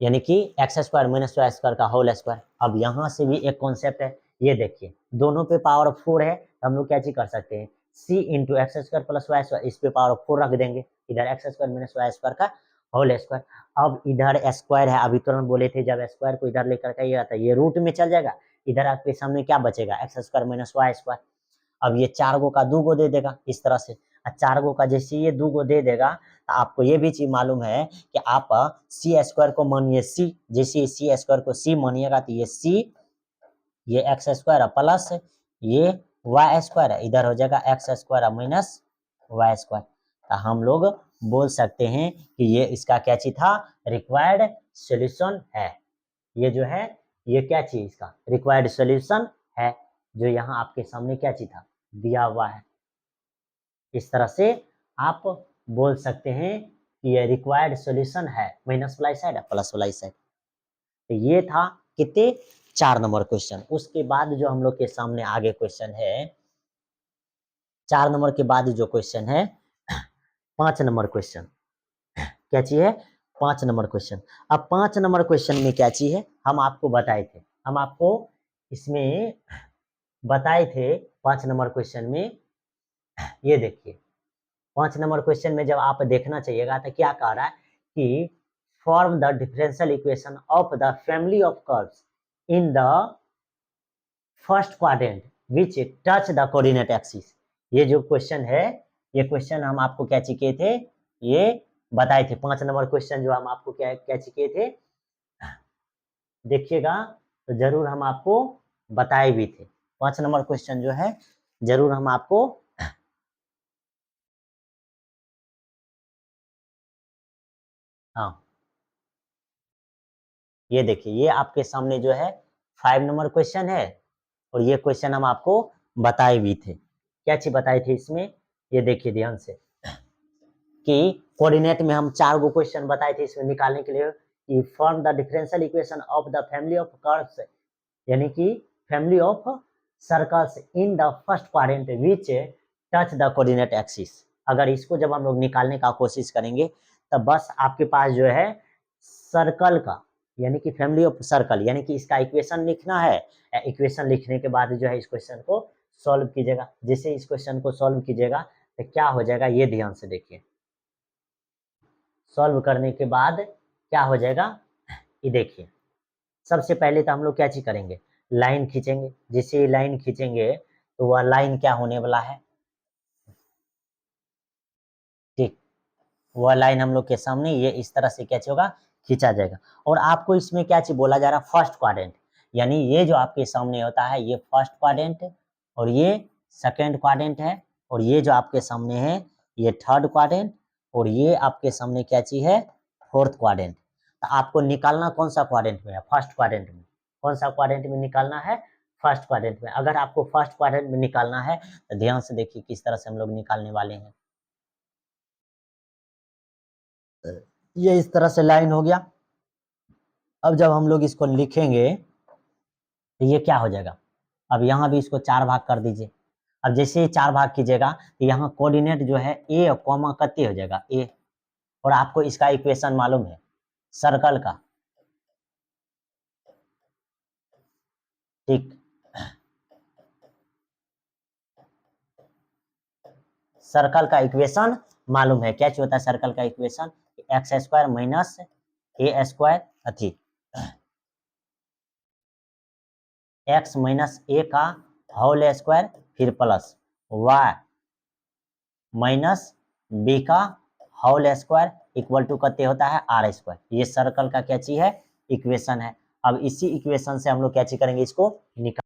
यानी कि X square minus Y square का होल स्क्वायर। अब यहाँ से भी एक कॉन्सेप्ट है, ये देखिए दोनों पे पावर 4 है, तो हम लोग क्या चीज कर सकते हैं, c into X square plus Y square, इस पे पावर 4 रख देंगे, इधर X square minus Y square का होल स्क्वायर। अब इधर स्क्वायर है, अभी तुरंत बोले थे जब स्क्वायर को इधर लेकर के ये आता है, ये रूट में चल जाएगा, इधर आपके सामने क्या बचेगा, X square minus Y square. अब ये 4 गो का 2 गो दे देगा इस तरह से, 4 गो का जैसे ये 2 गो दे देगा, तो आपको ये भी चीज मालूम है कि आप सी स्क्वायर को मानिए सी, जैसे सी स्क्वायर को सी मानिएगा तो ये सी, ये एक्स स्क्वायर प्लस ये वाई स्क्वायर है, इधर हो जाएगा X square minus Y square. तो हम लोग बोल सकते हैं कि ये इसका क्या चीज था, रिक्वायर्ड सॉल्यूशन है, ये जो है ये क्या चीज इसका रिक्वायर्ड सॉल्यूशन है, जो यहाँ आपके सामने क्या चीज था दिया हुआ है। इस तरह से आप बोल सकते हैं कि ये रिक्वायर्ड सॉल्यूशन है, माइनस वाला साइड प्लस वाला साइड। तो ये था कितने 4 नंबर क्वेश्चन। उसके बाद जो हम लोग के सामने आगे क्वेश्चन है, 4 नंबर के बाद जो क्वेश्चन है 5 नंबर क्वेश्चन, क्या चीज है 5 नंबर क्वेश्चन। अब 5 नंबर क्वेश्चन में क्या चीज है, हम आपको बताए थे, हम आपको इसमें बताए थे 5 नंबर क्वेश्चन में, ये देखिए 5 नंबर क्वेश्चन में जब आप देखना चाहिएगा तो क्या कह रहा है कि form the differential equation of the family of curves in the first quadrant which touch the coordinate axis. ये जो क्वेश्चन है, ये क्वेश्चन हम आपको क्या किए थे, ये बताए थे 5 नंबर क्वेश्चन जो हम आपको क्या क्या किए थे, देखिएगा तो जरूर हम आपको बताए भी थे। 5 नंबर क्वेश्चन जो है जरूर हम आपको, हाँ ये देखिए ये आपके सामने जो है 5 नंबर क्वेश्चन है, और ये क्वेश्चन हम आपको बताए भी थे। क्या चीज बताए थे इसमें, ये देखिए ध्यान से कि कोऑर्डिनेट में हम 4 गो क्वेश्चन बताए थे इसमें निकालने के लिए, कि form the differential equation of the family of curves, यानी कि family of circles in the first quadrant which touch the coordinate axis. अगर इसको जब हम लोग निकालने का कोशिश करेंगे तब बस आपके पास जो है सर्कल का, यानी कि फैमिली ऑफ सर्कल, यानी कि इसका इक्वेशन लिखना है, इक्वेशन लिखने के बाद जो है इस क्वेश्चन को सॉल्व कीजिएगा। जैसे इस क्वेश्चन को सॉल्व कीजिएगा तो क्या हो जाएगा, ये ध्यान से देखिए, सॉल्व करने के बाद क्या हो जाएगा, ये देखिए सबसे पहले तो हम लोग क्या चीज करेंगे, लाइन खींचेंगे, जैसे लाइन खींचेंगे तो वह लाइन क्या होने वाला है, ठीक, वह लाइन हम लोग के सामने ये इस तरह से क्या होगा, खींचा जाएगा। और आपको इसमें क्या चीज बोला जा रहा है, फर्स्ट क्वाड्रेंट, यानी ये जो आपके सामने होता है ये फर्स्ट क्वाड्रेंट, और ये सेकेंड क्वाड्रेंट है, और ये जो आपके सामने है ये थर्ड क्वाड्रेंट, और ये आपके सामने क्या चीज है, फोर्थ क्वाड्रेंट। तो आपको निकालना कौन सा क्वाड्रेंट में है, फर्स्ट क्वाड्रेंट में, कौन सा क्वाड्रेंट में निकालना है, फर्स्ट क्वाड्रेंट में। अगर आपको फर्स्ट क्वाड्रेंट में निकालना है तो ध्यान से देखिए किस तरह से हम लोग निकालने वाले हैं। ये इस तरह से लाइन हो गया। अब जब हम लोग इसको लिखेंगे तो ये क्या हो जाएगा, अब यहाँ भी इसको 4 भाग कर दीजिए। अब जैसे ही 4 भाग कीजिएगा तो यहाँ कोऑर्डिनेट जो है ए कॉमा कते हो जाएगा ए, और आपको इसका इक्वेशन मालूम है सर्कल का, ठीक, सर्कल का इक्वेशन मालूम है, क्या होता है सर्कल का इक्वेशन, एक्स स्क्वायर माइनस ए स्क्वायर अथी एक्स माइनस ए का होल स्क्वायर फिर प्लस y माइनस बी का होल स्क्वायर इक्वल टू कितने होता है आर स्क्वायर। ये सर्कल का क्या चीज है इक्वेशन है। अब इसी इक्वेशन से हम लोग क्या चीज करेंगे इसको निकाल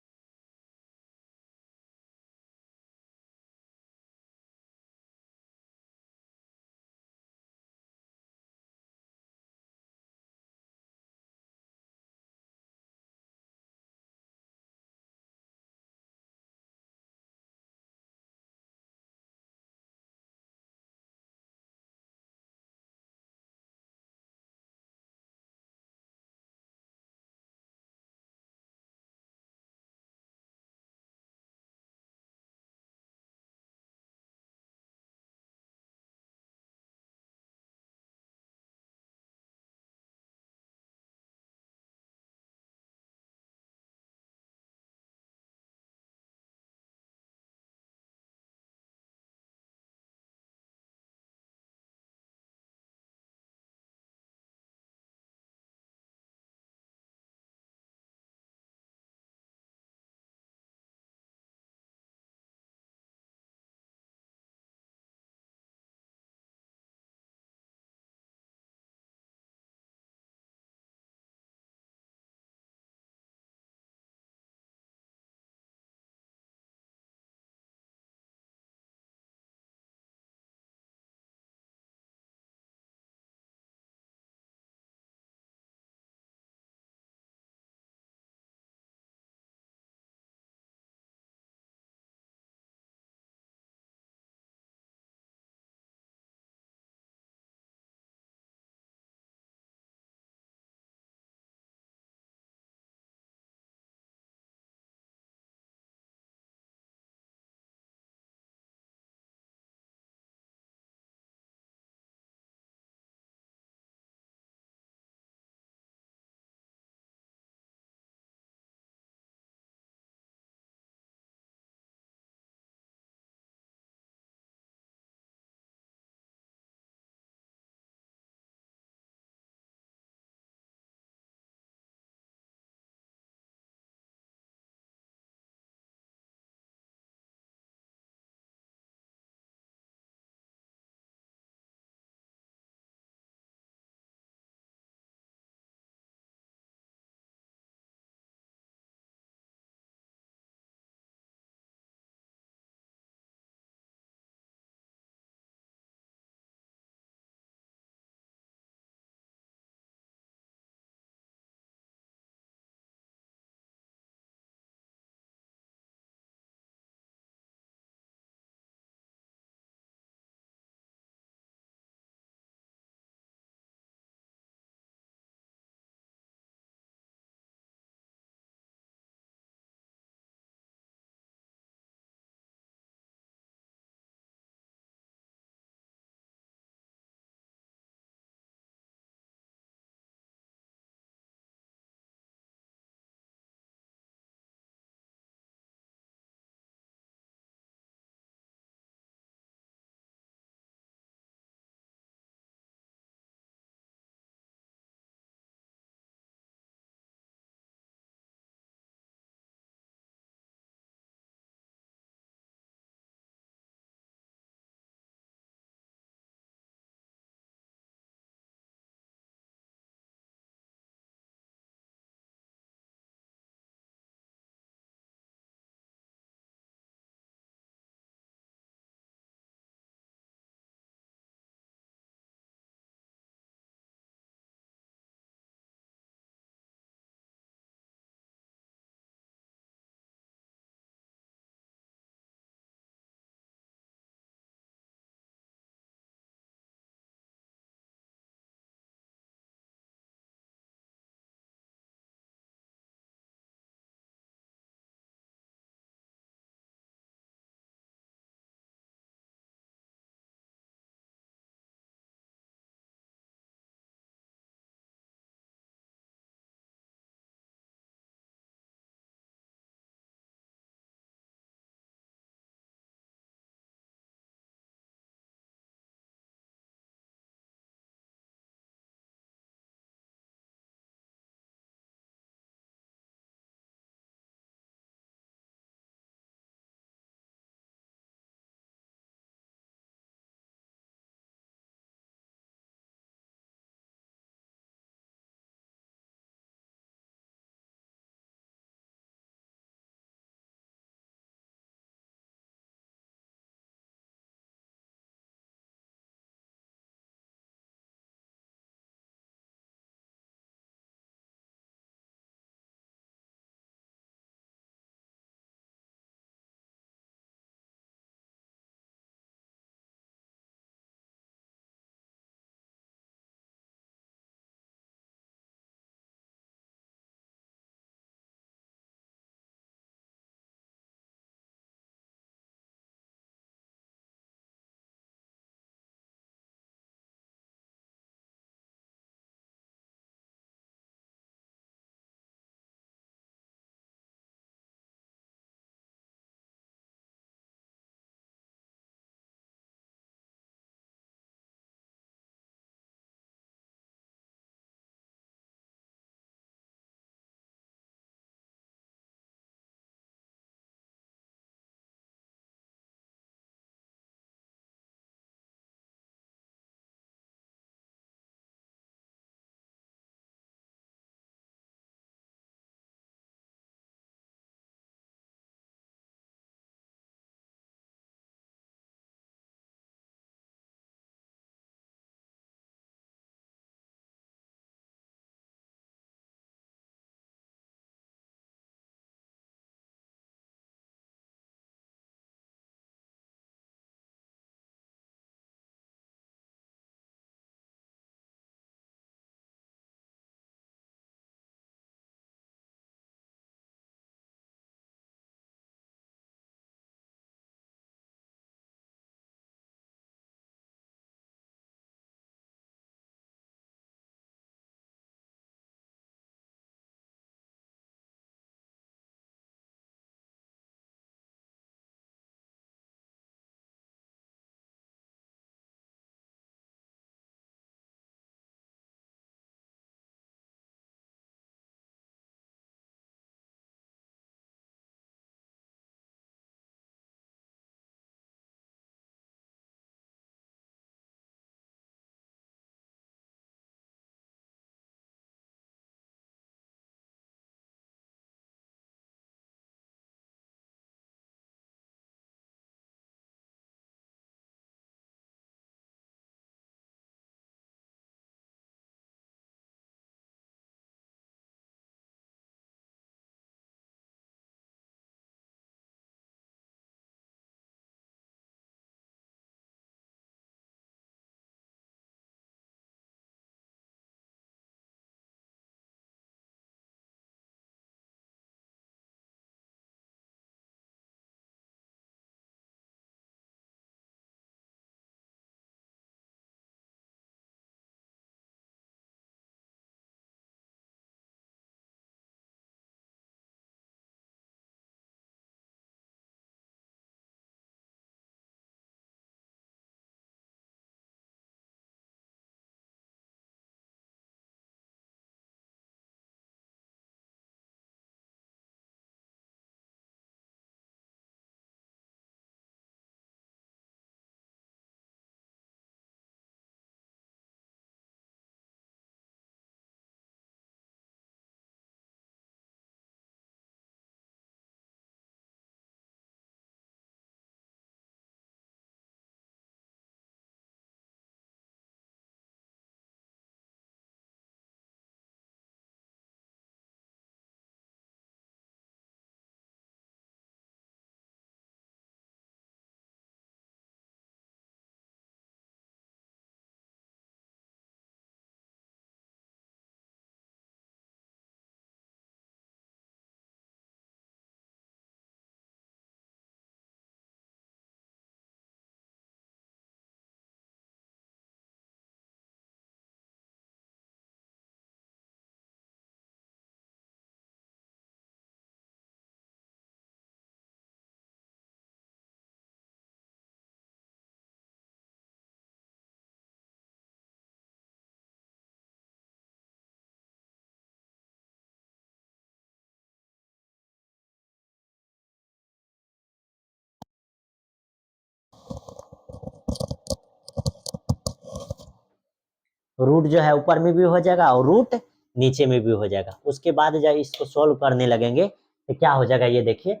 रूट जो है ऊपर में भी हो जाएगा और रूट नीचे में भी हो जाएगा। उसके बाद जब इसको सोल्व करने लगेंगे तो क्या हो जाएगा ये देखिए,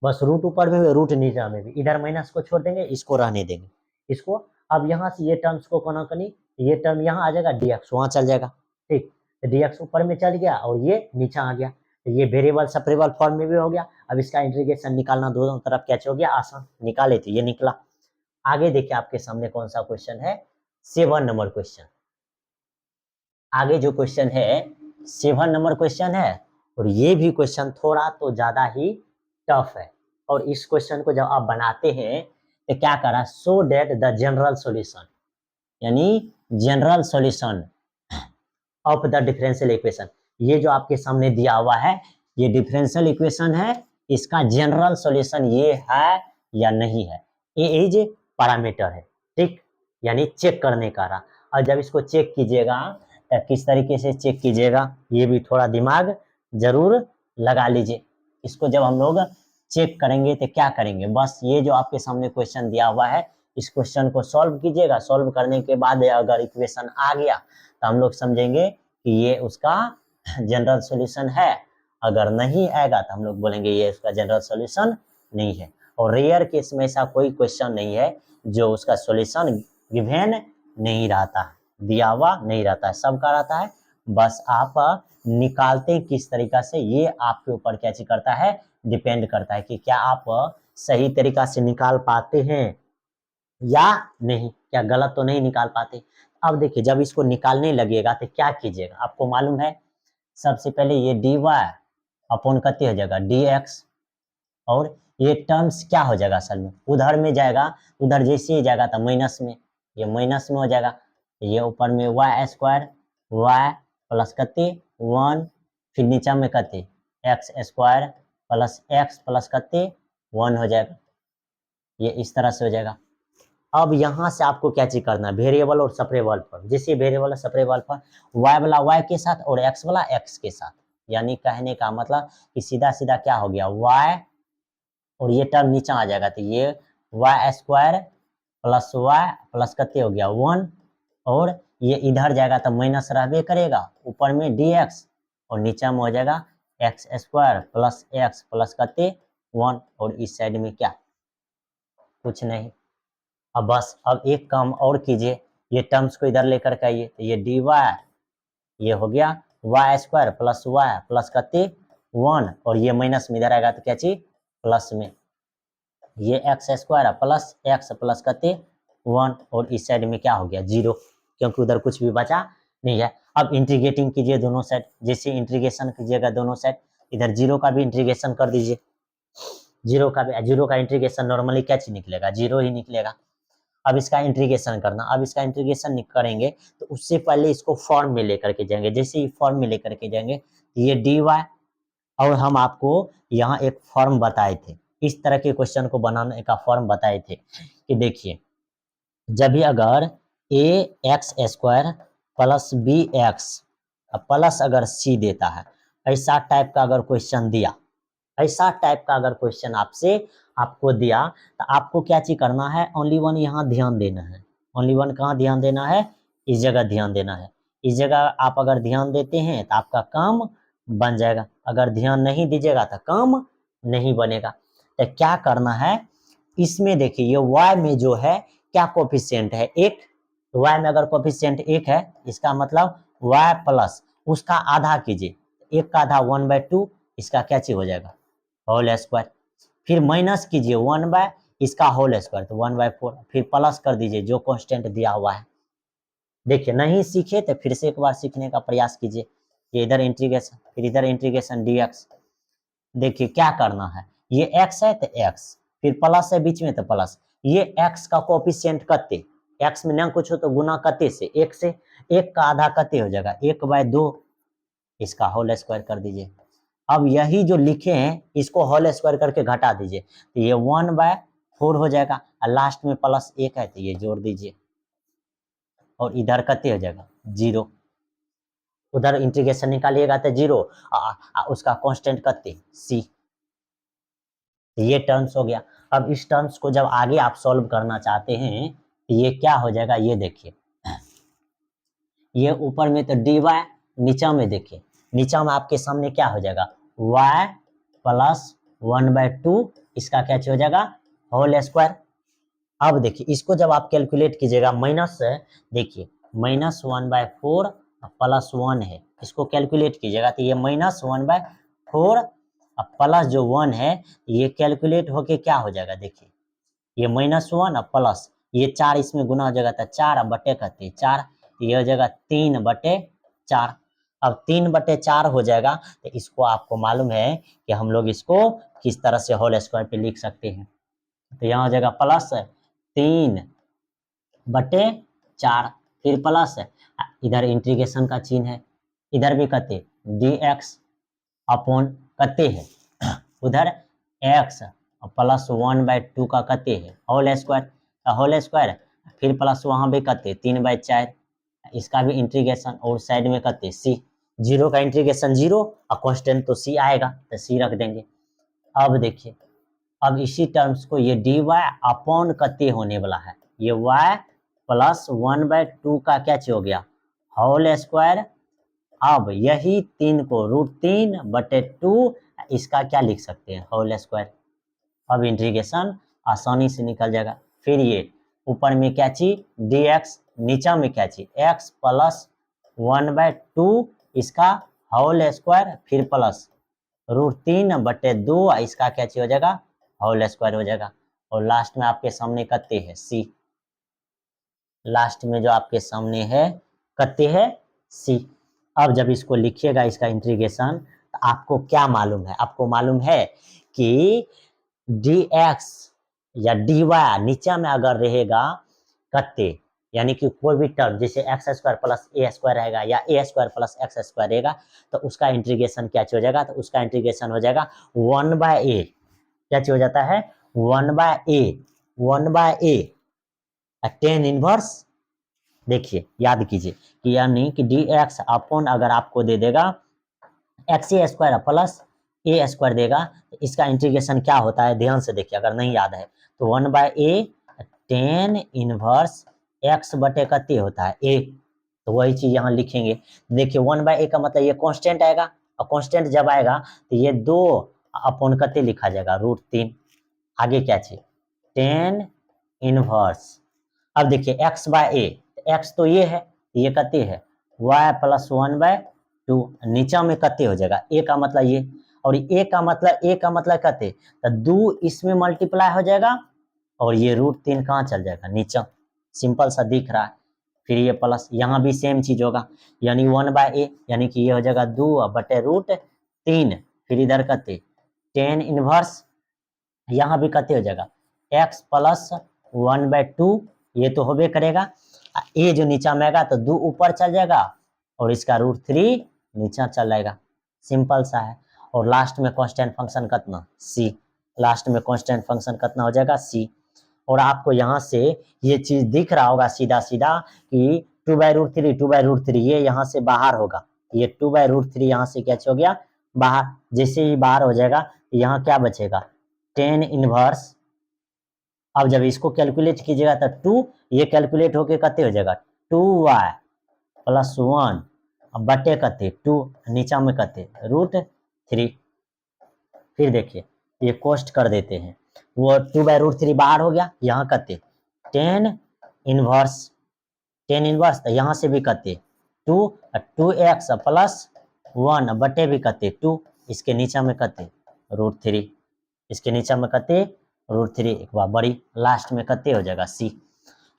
बस रूट ऊपर में भी रूट नीचे में भी, इधर माइनस को छोड़ देंगे, इसको रहने देंगे इसको। अब यहाँ से ये टर्म्स को कोना कनी, ये टर्म यहाँ आ जाएगा, डीएक्स वहाँ चल जाएगा, ठीक। तो डीएक्स ऊपर में चल गया और ये नीचे आ गया, तो ये वेरिएबल सेपरेबल फॉर्म में भी हो गया। अब इसका इंटीग्रेशन निकालना दोनों तरफ कैसे हो गया, आसान, निकाले तो ये निकला। आगे देखिए आपके सामने कौन सा क्वेश्चन है, 7 नंबर क्वेश्चन। आगे जो क्वेश्चन है 7 नंबर क्वेश्चन है, और ये भी क्वेश्चन थोड़ा तो ज्यादा ही टफ है। और इस क्वेश्चन को जब आप बनाते हैं तो क्या करा, सो डेट द जनरल सॉल्यूशन, यानी general solution of the differential equation, ये जो आपके सामने दिया हुआ है ये डिफरेंशियल इक्वेशन है, इसका जनरल सॉल्यूशन ये है या नहीं है, ये इज पैरामीटर है, ठीक, यानी चेक करने का रहा। और जब इसको चेक कीजिएगा तो किस तरीके से चेक कीजिएगा, ये भी थोड़ा दिमाग जरूर लगा लीजिए। इसको जब हम लोग चेक करेंगे तो क्या करेंगे, बस ये जो आपके सामने क्वेश्चन दिया हुआ है इस क्वेश्चन को सॉल्व कीजिएगा। सॉल्व करने के बाद अगर इक्वेशन आ गया तो हम लोग समझेंगे कि ये उसका जनरल सॉल्यूशन है। अगर नहीं आएगा तो हम लोग बोलेंगे ये उसका जनरल सॉल्यूशन नहीं है। और रेयर केस में ऐसा कोई क्वेश्चन नहीं है जो उसका सॉल्यूशन गिवन नहीं रहता, दिया हुआ नहीं रहता है, सबका रहता है। बस आप निकालते किस तरीका से ये आपके ऊपर क्या चीज करता है, डिपेंड करता है कि क्या आप सही तरीका से निकाल पाते हैं या नहीं, क्या गलत तो नहीं निकाल पाते। अब देखिए जब इसको निकालने लगेगा तो क्या कीजिएगा, आपको मालूम है सबसे पहले ये डी वाई अपॉन कते हो जाएगा डी एक्स, और ये टर्म्स क्या हो जाएगा असल में उधर में जाएगा, उधर जैसे ही जाएगा तो माइनस में, ये माइनस में हो जाएगा, ये ऊपर में वाई स्क्वायर वाई प्लस कते 1, फिर नीचे में कते x square plus x plus कते 1 हो जाएगा, ये इस तरह से हो जाएगा। अब यहाँ से आपको क्या चीज करना है, वेरिएबल और सेपरेबल पर, जैसे वेरिएबल और सेपरेबल पर y वाला y के साथ और x वाला x के साथ, यानी कहने का मतलब कि सीधा सीधा क्या हो गया y, और ये टर्म नीचे आ जाएगा तो ये Y square plus Y plus कते हो गया 1, और ये इधर जाएगा तो माइनस रहबे करेगा, ऊपर में dx और नीचे में हो जाएगा X square plus x plus कते 1, और इस साइड में क्या, कुछ नहीं। अब बस अब एक काम और कीजिए, ये टर्म्स को इधर लेकर के आइए, तो ये डी वाई ये हो गया Y square plus Y plus कते 1, और ये माइनस में इधर आएगा तो क्या चीज प्लस में, ये X square plus x plus कते 1, और इस साइड में क्या हो गया 0, क्योंकि उधर कुछ भी बचा नहीं है। अब इंटीग्रेटिंग कीजिए दोनों साइड, जैसे इंटीग्रेशन कीजिएगा दोनों साइड, इधर 0 का भी इंटीग्रेशन कर दीजिए, 0 का इंटीग्रेशन नॉर्मली क्या चीज निकलेगा 0 ही निकलेगा। अब इसका इंटीग्रेशन करना, अब इसका इंटीग्रेशन करेंगे तो उससे पहले इसको फॉर्म में लेकर के जाएंगे, जैसे ही फॉर्म में लेकर के जाएंगे ये डी वाई, और हम आपको यहाँ एक फॉर्म बताए थे, इस तरह के क्वेश्चन को बनाने का फॉर्म बताए थे कि देखिए जब भी अगर A X square plus B X plus अगर सी देता है, ऐसा टाइप का अगर क्वेश्चन दिया, ऐसा टाइप का अगर क्वेश्चन आपसे आपको दिया तो आपको क्या चीज करना है, ओनली वन यहाँ ध्यान देना है, ओनली वन कहाँ ध्यान देना है, इस जगह ध्यान देना है। इस जगह आप अगर ध्यान देते हैं तो आपका काम बन जाएगा, अगर ध्यान नहीं दीजिएगा तो काम नहीं बनेगा। तो क्या करना है, इसमें देखिए ये y में जो है क्या कोफिशिएंट है, एक, y में अगर कोफिशिएंट 1 है इसका मतलब y प्लस उसका आधा कीजिए, 1 का आधा 1/2, इसका क्या चीज हो जाएगा होल स्क्वायर, फिर माइनस कीजिए 1 इसका होल स्क्वायर तो 1/4, फिर प्लस कर दीजिए जो कांस्टेंट दिया हुआ है। देखिए नहीं सीखे तो फिर से एक बार सीखने का प्रयास कीजिए, ये इधर इंटीग्रेशन फिर इधर इंटीग्रेशन dx, देखिए क्या करना है, ये x है तो x, फिर प्लस है बीच में तो प्लस, ये x का कोफिशिएंट कते, x में ना कुछ हो तो गुना कते से 1 से, 1 का आधा कते हो जाएगा 1/2, इसका होल स्क्वायर कर दीजिए। अब यही जो लिखे हैं इसको होल स्क्वायर करके घटा दीजिए तो ये 1/4 हो जाएगा, और लास्ट में प्लस 1 है तो ये जोड़ दीजिए, और इधर कते हो जाएगा 0, उधर इंटीग्रेशन निकालिएगा तो 0, उसका कांस्टेंट कते c, ये टर्म्स हो गया। अब इस टर्म्स को जब आगे आप सॉल्व करना चाहते हैं तो ये क्या हो जाएगा, ये देखिए ये ऊपर में तो dy, नीचा में देखिए, नीचा में आपके सामने क्या हो जाएगा, y प्लस 1/2, इसका क्या हो जाएगा, होल स्क्वायर। अब देखिए इसको जब आप कैलकुलेट कीजिएगा, माइनस, देखिए -1/4 प्लस 1 है, इसको कैलकुलेट कीजिएगा तो ये -1/4 प्लस जो 1 है, ये कैलकुलेट होके क्या हो जाएगा, देखिए ये -1 प्लस ये 4 इसमें गुना हो जाएगा तो 4 बटे कहते 4, ये हो जाएगा 3/4। अब 3/4 हो जाएगा तो इसको आपको मालूम है कि हम लोग इसको किस तरह से होल स्क्वायर पे लिख सकते हैं। तो यहाँ हो जाएगा प्लस 3/4, फिर प्लस इधर इंटीग्रेशन का चिन्ह है, इधर भी कहते dx अपॉन कहते हैं उधर x प्लस 1/2 का कहते हैं होल स्क्वायर, फिर प्लस वहां भी कहते 3/4, इसका भी इंटीग्रेशन, और साइड में कहते c, जीरो का इंटीग्रेशन 0 और कांस्टेंट तो c आएगा तो c रख देंगे। अब देखिए, अब इसी टर्म्स को ये dy अपॉन कहते होने वाला है, ये y प्लस 1/2 का क्या हो गया, होल स्क्वायर। अब यही 3 को √3/2, इसका क्या लिख सकते हैं, होल स्क्वायर। अब इंटीग्रेशन आसानी से निकल जाएगा। फिर ये ऊपर में क्या चीज dx, नीचा में क्या चीज x प्लस 1/2, इसका होल स्क्वायर, फिर प्लस √3/2, इसका क्या चीज हो जाएगा, होल स्क्वायर हो जाएगा। और लास्ट में आपके सामने कते है c, लास्ट में जो आपके सामने है कते है c। अब जब इसको लिखिएगा इसका इंटीग्रेशन, तो आपको क्या मालूम है, आपको मालूम है कि dx या dy नीचा में अगर रहेगा कते, यानी कि कोई भी टर्म जैसे x² प्लस a² रहेगा या a² प्लस x² रहेगा, तो उसका इंटीग्रेशन क्या हो जाएगा, तो उसका इंटीग्रेशन हो जाएगा 1/a, क्या हो जाता है 1/a tan इनवर्स। देखिए याद कीजिए कि यानी कि dx अपॉन अगर आपको दे देगा x² प्लस a² देगा, तो इसका इंटीग्रेशन क्या होता है, ध्यान से देखिए अगर नहीं याद है तो 1/a tan इनवर्स x बटे कते होता है a, तो वही चीज यहाँ लिखेंगे। देखिए 1/a का मतलब ये कांस्टेंट आएगा, और कांस्टेंट जब आएगा तो ये 2 अपॉन कते लिखा जाएगा √3। आगे क्या चाहिए tan इनवर्स। अब देखिए x/a, x तो ये है, ये कते है y प्लस 1/2, नीचा में कते हो जाएगा a का मतलब ये, और a का मतलब कते, तो 2 इसमें मल्टीप्लाई हो जाएगा और ये √3 कहाँ चल जाएगा नीचा, सिंपल सा दिख रहा है। फिर ये प्लस, यहाँ भी सेम चीज होगा, यानी 1/a, यानी कि ये हो जाएगा 2/√3, फिर इधर कते tan इनवर्स, यहाँ भी कते हो जाएगा x प्लस 1/2, ये तो होबे करेगा, a जो नीचा में आएगा तो 2 ऊपर चल जाएगा और इसका √3 नीचा चल जाएगा, सिंपल सा है। और लास्ट में कांस्टेंट फंक्शन कितना c, लास्ट में कांस्टेंट फंक्शन कितना हो जाएगा c। और आपको यहाँ से ये चीज दिख रहा होगा सीधा सीधा कि 2/√3 ये यहाँ से बाहर होगा, ये 2/√3 यहाँ से क्या हो गया बाहर, जैसे ही बाहर हो जाएगा यहाँ क्या बचेगा tan इनवर्स। अब जब इसको कैलकुलेट कीजिएगा तो 2 ये कैलकुलेट होके कते हो जाएगा 2y प्लस 1 बटे कते 2, नीचा में कते √3। फिर देखिए ये कोष्ट कर देते हैं, वो 2/√3 बाहर हो गया, यहाँ कते tan इनवर्स, तो यहाँ से भी कते 2x प्लस 1 बटे भी कते 2, इसके नीचा में कते √3, इसके नीचा में कते √3, एक बार बड़ी लास्ट में कते हो जाएगा c।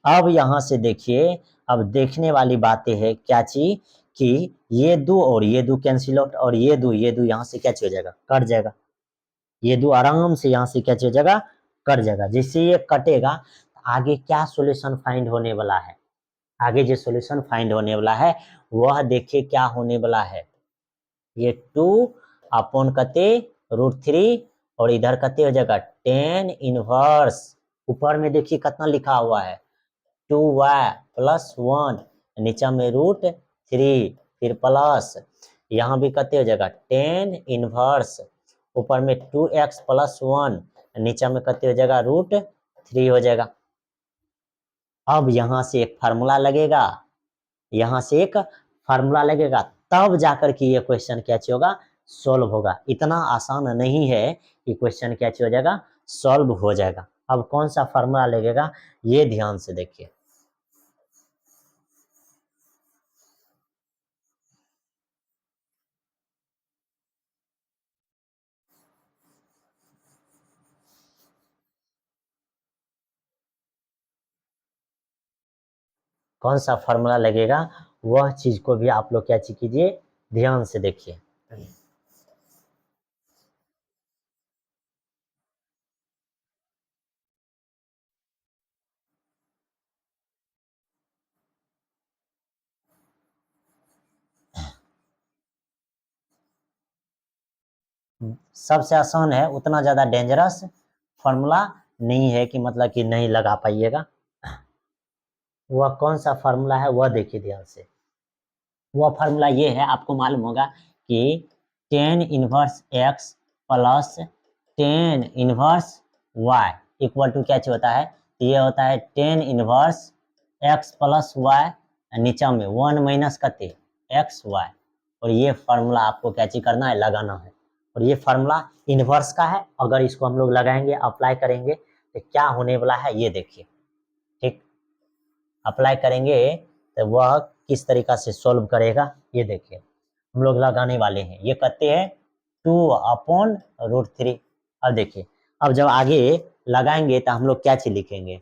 अब यहाँ से देखिए, अब देखने वाली बातें है क्या चीज कि ये 2 और ये 2 कैंसिल आउट, और ये 2 यहाँ से क्या हो जाएगा कट जाएगा, ये 2 आराम से यहाँ से क्या हो जाएगा कट जाएगा। जैसे ये कटेगा आगे क्या सॉल्यूशन फाइंड होने वाला है, आगे जो सॉल्यूशन फाइंड होने वाला है वह देखिए क्या होने वाला है, ये 2 अपॉन कते √3 और इधर कते हो जाएगा tan इनवर्स, ऊपर में देखिए कितना लिखा हुआ है 2y प्लस 1, नीचा में √3, फिर प्लस यहाँ भी कते हो जाएगा tan इनवर्स, ऊपर में 2x प्लस 1, नीचा में कते हो जाएगा √3 हो जाएगा। अब यहाँ से एक फार्मूला लगेगा, यहाँ से एक फार्मूला लगेगा, तब जाकर के ये क्वेश्चन क्या होगा, सॉल्व होगा। इतना आसान नहीं है कि क्वेश्चन क्या हो जाएगा, सॉल्व हो जाएगा। अब कौन सा फार्मूला लगेगा, ये ध्यान से देखिए। कौन सा फार्मूला लगेगा, वह चीज को भी आप लोग क्या कीजिए, ध्यान से देखिए। सबसे आसान है, उतना ज्यादा डेंजरस फार्मूला नहीं है कि मतलब कि नहीं लगा पाइएगा। वह कौन सा फार्मूला है, वह देखिए ध्यान से। वह फार्मूला ये है, आपको मालूम होगा कि tan inverse X plus tan inverse Y equal to क्या होता है, तो ये होता है tan inverse X plus Y, नीचा में वन माइनस कते एक्स वाई। और ये फार्मूला आपको क्या करना है, लगाना है। और ये फार्मूला इनवर्स का है, अगर इसको हम लोग लगाएंगे, अप्लाई करेंगे, तो क्या होने वाला है ये देखिए। ठीक, अप्लाई करेंगे तो वह किस तरीका से सॉल्व करेगा, ये देखिए। हम लोग लगाने वाले हैं, ये कहते हैं 2/√3। अब देखिए, अब जब आगे लगाएंगे तो हम लोग क्या चीज लिखेंगे,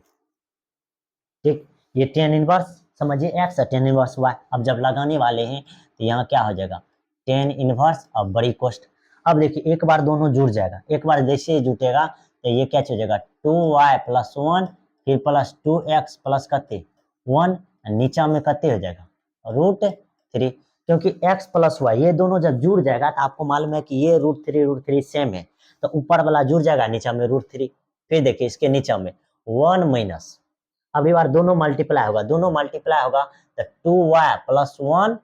ठीक, ये टेन इनवर्स समझिए एक्स है, टेन इनवर्स वाई। अब जब लगाने वाले हैं तो यहाँ क्या हो जाएगा, टेन इनवर्स, अब बड़ी कोष्ट। अब देखिए एक बार दोनों जुड़ जाएगा, एक बार जैसे ही जुटेगा तो ये क्या हो जाएगा, 2y+1 फिर प्लस 2x प्लस कते 1, नीचा में कते हो जाएगा √3। क्योंकि x प्लस वाई ये दोनों जब जुड़ जाएगा तो आपको मालूम है कि ये √3 सेम है, तो ऊपर वाला जुड़ जाएगा, नीचा में √3। फिर देखिए इसके नीचा में 1 माइनस, अभी बार दोनों मल्टीप्लाई होगा, दोनों मल्टीप्लाई होगा तो 2y+1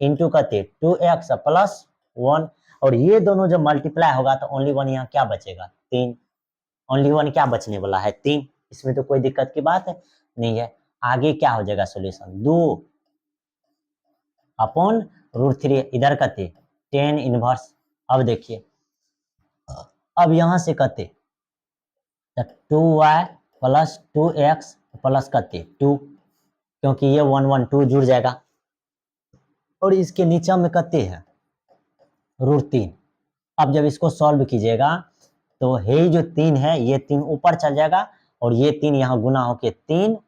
इंटू कते 2x+1। और ये दोनों जब मल्टीप्लाई होगा तो ओनली वन यहाँ क्या बचेगा, 3। ओनली वन क्या बचने वाला है, 3। इसमें तो कोई दिक्कत की बात है नहीं है। आगे क्या हो जाएगा सोल्यूशन, 2/√3, इधर कते 10 इनवर्स। अब देखिए, अब यहां से कते 2y+2x प्लस कते 2, क्योंकि ये 1 1 2 जुड़ जाएगा। और इसके नीचे में कते है √3। अब जब इसको सॉल्व कीजिएगा तो हे जो 3 है, ये 3 ऊपर चल जाएगा, और ये 3 यहाँ गुना होके 3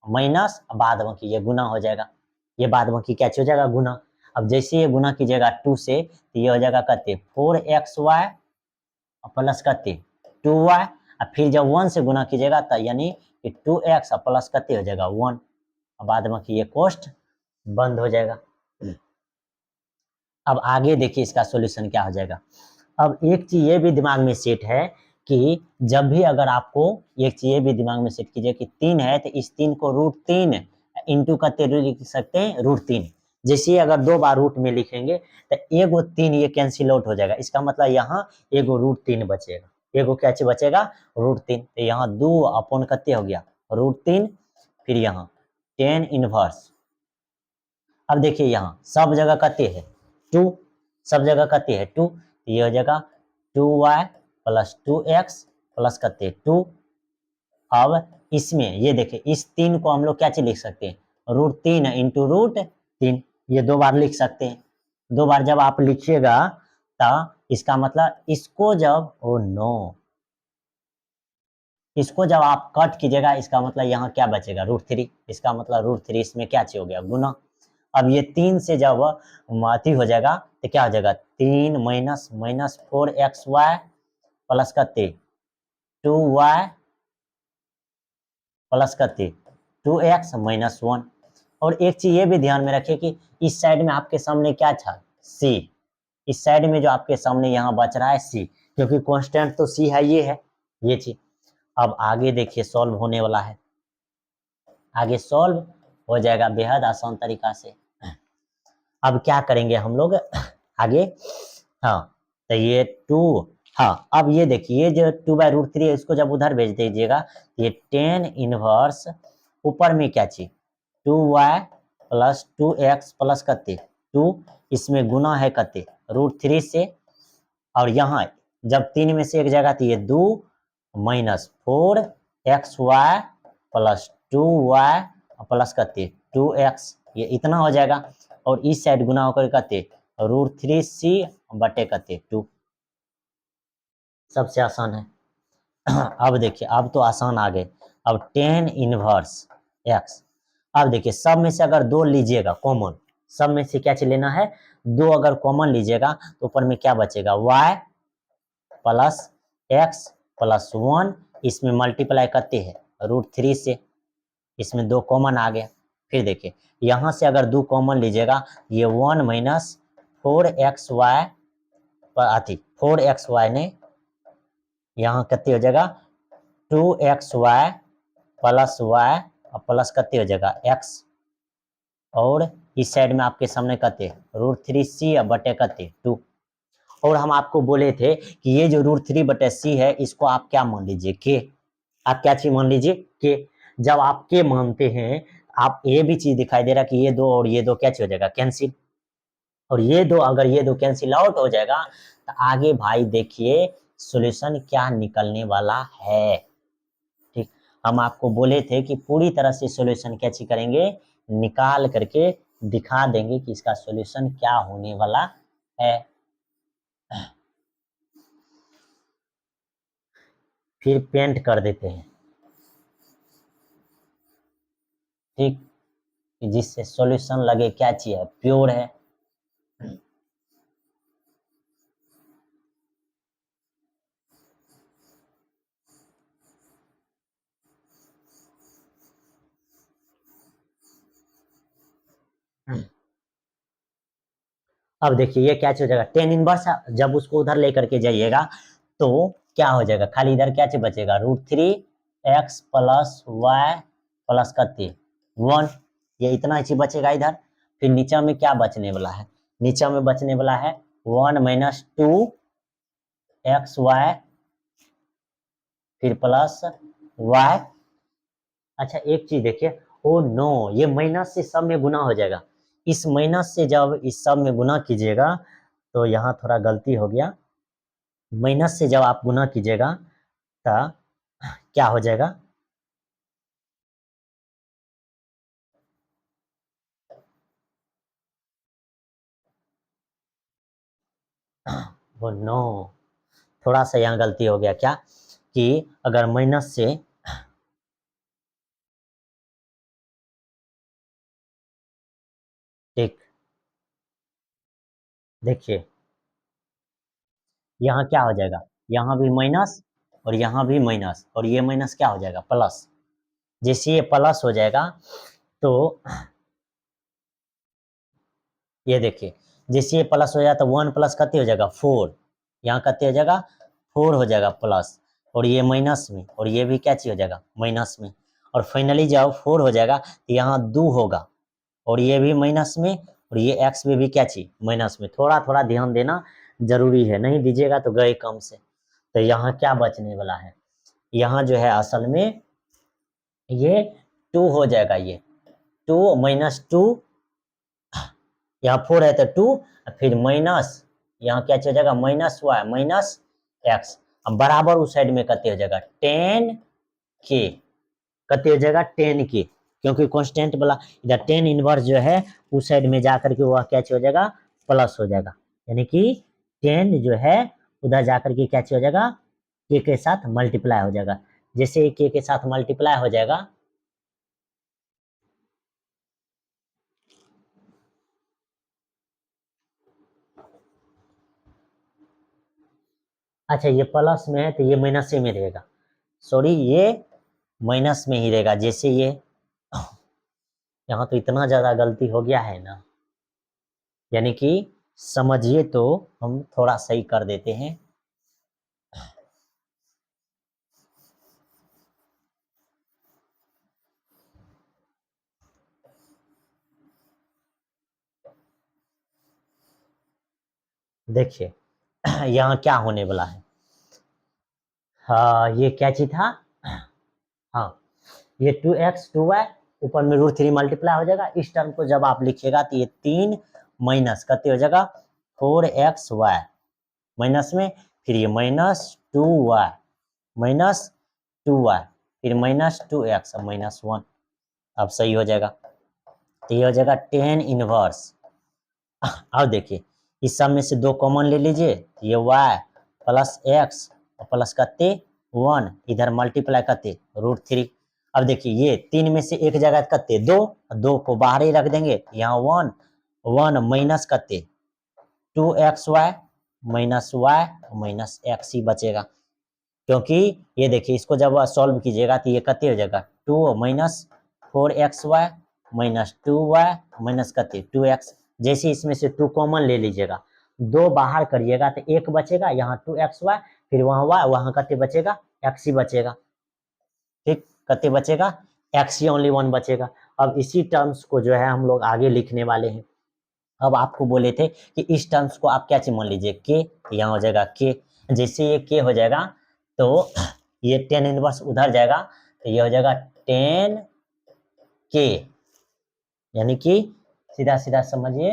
माइनस बाद बाकी ये गुना हो जाएगा, ये बाद बाकी क्या हो जाएगा, गुना। अब जैसे ये गुना कीजिएगा 2 से तो ये हो जाएगा कते 4xy प्लस कते 2y। और फिर जब 1 से गुना कीजिएगा तो यानी कि 2x प्लस कते हो जाएगा 1, बाद बाकी ये कोष्ट बंद हो जाएगा। अब आगे देखिए इसका सॉल्यूशन क्या हो जाएगा। अब एक चीज ये भी दिमाग में सेट है कि जब भी अगर आपको, एक चीज ये भी दिमाग में सेट कीजिए कि 3 है तो इस 3 को √3 इंटू करते लिख सकते हैं √3। जैसे अगर 2 बार रूट में लिखेंगे तो एगो 3 ये कैंसिल आउट हो जाएगा, इसका मतलब यहाँ एगो √3 बचेगा, एगो क्या बचेगा √3। तो यहाँ 2 कते हो गया √3, फिर यहाँ 10 इनवर्स। अब देखिए यहाँ सब जगह कते है 2, सब जगह कते है 2, ये हो जाएगा 2y+2x प्लस कते 2। अब इसमें ये देखिए इस 3 को हम लोग क्या चीज लिख सकते हैं, √3 इंटू √3, ये 2 बार लिख सकते हैं। 2 बार जब आप लिखिएगा तो इसका मतलब इसको जब, ओ नो, इसको जब आप कट कीजिएगा इसका मतलब यहाँ क्या बचेगा √3, इसका मतलब √3 इसमें क्या चीज हो गया, गुना। अब ये 3 से जब अति हो जाएगा तो क्या हो जाएगा, 3 माइनस माइनस 4xy प्लस कते 2y प्लस कते 2x माइनस 1। और एक चीज ये भी ध्यान में रखिए कि इस साइड में आपके सामने क्या था, c। इस साइड में जो आपके सामने यहाँ बच रहा है c, क्योंकि कांस्टेंट तो c है, ये चीज। अब आगे देखिए सॉल्व होने वाला है, आगे सॉल्व हो जाएगा बेहद आसान तरीका से। अब क्या करेंगे हम लोग आगे, हाँ, तो ये 2, हाँ, अब ये देखिए ये जो 2/√3 है इसको जब उधर भेज दीजिएगा, ये 10 इनवर्स ऊपर में क्या चीज 2y प्लस 2x प्लस कते 2, इसमें गुना है कते √3 से, और यहाँ जब 3 में से एक जगह तो ये 2 minus 4xy plus 2y plus कते 2x, ये इतना हो जाएगा। और इस साइड गुना होकर कते √3c बटे कते 2। सबसे आसान है। अब देखिए, अब तो आसान आ गए। अब tan इनवर्स x, अब देखिए सब में से अगर 2 लीजिएगा कॉमन, सब में से क्या चीज लेना है, 2 अगर कॉमन लीजिएगा तो ऊपर में क्या बचेगा, y प्लस x प्लस 1, इसमें मल्टीप्लाई करते हैं √3 से, इसमें 2 कॉमन आ गया। फिर देखिए यहां से अगर 2 कॉमन लीजिएगा, ये 1 माइनस 4xy आती 4xy ने यहाँ कितनी हो जाएगा 2xy प्लस y प्लस कितनी हो जाएगा x, और इस साइड में आपके सामने कितने √3c बटे कितने 2। और हम आपको बोले थे कि ये जो √3 बटे c है, इसको आप क्या मान लीजिए के, आप क्या चीज मान लीजिए के। जब आप के मानते हैं, आप ये भी चीज दिखाई दे रहा कि ये 2 और ये 2 क्या चीज हो जाएगा कैंसिल, और ये 2 अगर ये 2 कैंसिल आउट हो जाएगा तो आगे भाई देखिए सॉल्यूशन क्या निकलने वाला है। ठीक, हम आपको बोले थे कि पूरी तरह से सॉल्यूशन कैसे करेंगे, निकाल करके दिखा देंगे कि इसका सॉल्यूशन क्या होने वाला है। फिर पेंट कर देते हैं, ठीक, जिससे सॉल्यूशन लगे क्या चीज है, प्योर है। अब देखिए ये क्या चीज हो जाएगा, टेन इनवर्स, जब उसको उधर लेकर के जाइएगा तो क्या हो जाएगा, खाली इधर क्या चीज बचेगा √3x प्लस वाई प्लस कति 1, ये इतना ही चीज बचेगा इधर। फिर नीचे में क्या बचने वाला है, नीचे में बचने वाला है 1 माइनस 2xy फिर प्लस y। अच्छा एक चीज देखिए, ओ नो, ये माइनस से सब में गुना हो जाएगा, इस माइनस से जब इस सब में गुना कीजिएगा तो यहाँ थोड़ा गलती हो गया, माइनस से जब आप गुना कीजिएगा तो क्या हो जाएगा, ओ नो, थोड़ा सा यहाँ गलती हो गया, क्या कि अगर माइनस से, ठीक, देखिए यहाँ क्या हो जाएगा, यहाँ भी माइनस और यहाँ भी माइनस, और ये माइनस क्या हो जाएगा प्लस। जैसे ये प्लस हो जाएगा तो ये देखिए, जैसे ये प्लस हो जाता है 1 प्लस कितने हो जाएगा 4, यहाँ कितने हो जाएगा 4 हो जाएगा प्लस, और ये माइनस में, और ये भी क्या चीज हो जाएगा माइनस में, और फाइनली जब 4 हो जाएगा तो यहाँ 2 होगा, और ये भी माइनस में, और ये एक्स में भी क्या चीज माइनस में। थोड़ा थोड़ा ध्यान देना जरूरी है, नहीं दीजिएगा तो गए कम से। तो यहाँ क्या बचने वाला है, यहाँ जो है असल में ये 2 हो जाएगा, ये 2 माइनस 2, यहाँ 4 है तो 2, फिर माइनस यहाँ क्या हो जाएगा माइनस वाई माइनस एक्स, अब बराबर उस साइड में कितने हो जाएगा 10k, कितने हो जाएगा 10k, क्योंकि कांस्टेंट वाला इधर 10 इनवर्स जो है उस साइड में जाकर के वह क्या हो जाएगा प्लस हो जाएगा, यानी कि 10 जो है उधर जाकर के क्या हो जाएगा k के साथ मल्टीप्लाई हो जाएगा। जैसे k के साथ मल्टीप्लाई हो जाएगा, अच्छा ये प्लस में है तो ये माइनस में रहेगा, सॉरी ये माइनस में ही रहेगा। जैसे ये यहाँ तो इतना ज्यादा गलती हो गया है ना, यानी कि समझिए तो हम थोड़ा सही कर देते हैं। देखिए यहाँ क्या होने वाला है, हाँ ये क्या चीज था, हाँ ये 2x 2y ऊपर में √3 मल्टीप्लाई हो जाएगा। इस टर्म को जब आप लिखिएगा तो ये 3 माइनस कितने हो जाएगा 4xy माइनस में फिर ये -2y फिर -2x -1 अब सही हो जाएगा। तो ये हो जाएगा 10 इनवर्स। अब देखिए इस सब में से 2 कॉमन ले लीजिए, ये y प्लस x और प्लस करते 1 इधर मल्टीप्लाई करते √3। अब देखिए ये 3 में से एक जगह करते 2 को बाहर ही रख देंगे, यहाँ 1 माइनस करते 2xy माइनस x ही बचेगा, क्योंकि ये देखिए इसको जब सॉल्व कीजिएगा तो ये कितने हो जाएगा 2 minus 4xy minus 2y minus कितने 2x। जैसे इसमें से 2 कॉमन ले लीजिएगा, 2 बाहर करिएगा तो 1 बचेगा, यहाँ 2xy फिर वहाँ y, वहाँ कितने बचेगा x ही बचेगा। ठीक, कितने बचेगा x ही ओनली 1 बचेगा। अब इसी टर्म्स को जो है हम लोग आगे लिखने वाले हैं। अब आपको बोले थे कि इस टर्म्स को आप क्या चीज मान लीजिए k, यहाँ हो जाएगा k। जैसे ये k हो जाएगा तो ये 10 इनवर्स उधर जाएगा तो ये हो जाएगा 10k, यानी कि सीधा सीधा समझिए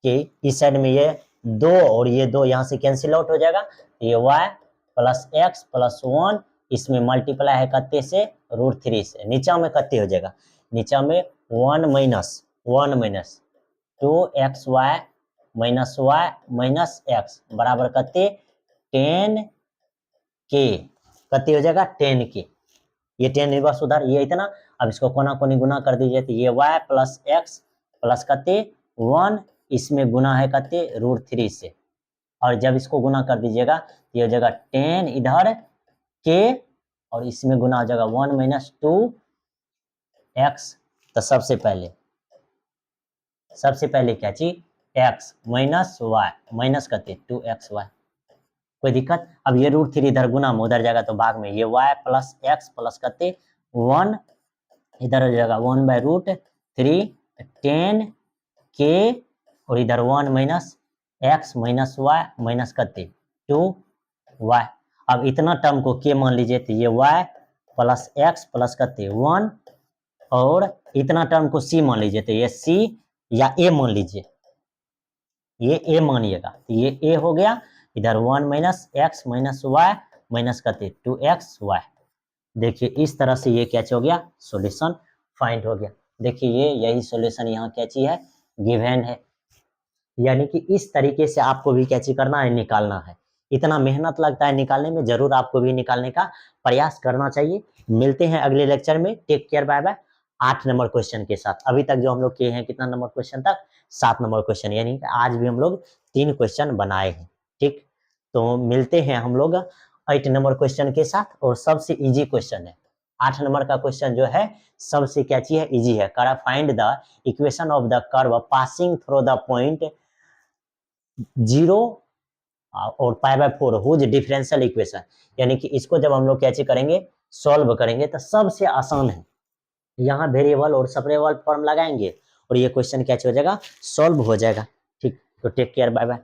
कि इस साइड में ये 2 और ये 2 यहाँ से कैंसिल आउट हो जाएगा, ये y प्लस x प्लस 1 इसमें मल्टीप्लाई है कितने से √3 से, नीचा में कितने हो जाएगा, नीचा में 1 minus 2xy minus y minus x बराबर कितने 10k, कितने हो जाएगा 10k। ये 10 इनवर्स उधर, ये इतना। अब इसको कोना कोनी गुना कर दीजिए तो ये y प्लस x प्लस कितने 1 इसमें गुना है कितने √3 से, और जब इसको गुना कर दीजिएगा ये हो जाएगा 10 इधर k और इसमें गुना हो जाएगा 1 माइनस 2x। तो सबसे पहले क्या चीज x माइनस y माइनस करते 2xy, कोई दिक्कत। अब ये √3 इधर गुना में उधर जाएगा तो भाग में ये y प्लस x प्लस करते 1 इधर हो जाएगा 1/√3 10k और इधर 1 minus x minus y minus करते 2y। अब इतना टर्म को k मान लीजिए तो ये y प्लस x प्लस करते 1 और इतना टर्म को c मान लीजिए तो ये c या a मान लीजिए, ये a मानिएगा तो ये a हो गया। इधर 1 minus x minus y minus करते 2xy। देखिए इस तरह से ये क्या हो गया सॉल्यूशन फाइंड हो गया। देखिए ये यही सॉल्यूशन यहाँ क्या चीज है गिवन है, यानी कि इस तरीके से आपको भी क्या चीज करना है निकालना है। इतना मेहनत लगता है निकालने में, जरूर आपको भी निकालने का प्रयास करना चाहिए। मिलते हैं अगले लेक्चर में, take care, bye bye. 8 number question के साथ अभी तक जो हम लोग किए हैं कितना नंबर क्वेश्चन तक 7 नंबर क्वेश्चन, यानी कि आज भी हम लोग 3 क्वेश्चन बनाए हैं। ठीक, तो मिलते हैं हम लोग 8 नंबर क्वेश्चन के साथ, और सबसे इजी क्वेश्चन है 8 नंबर का क्वेश्चन जो है सबसे क्या चीज है इजी है। Find the equation of the curve passing through the point 0 और π/4 हुज डिफरेंशियल इक्वेशन, यानी कि इसको जब हम लोग क्या चीज करेंगे सॉल्व करेंगे तो सबसे आसान है, यहाँ वेरिएबल और सेपरेबल फॉर्म लगाएंगे और ये क्वेश्चन क्या हो जाएगा सॉल्व हो जाएगा। ठीक, तो टेक केयर, बाय बाय।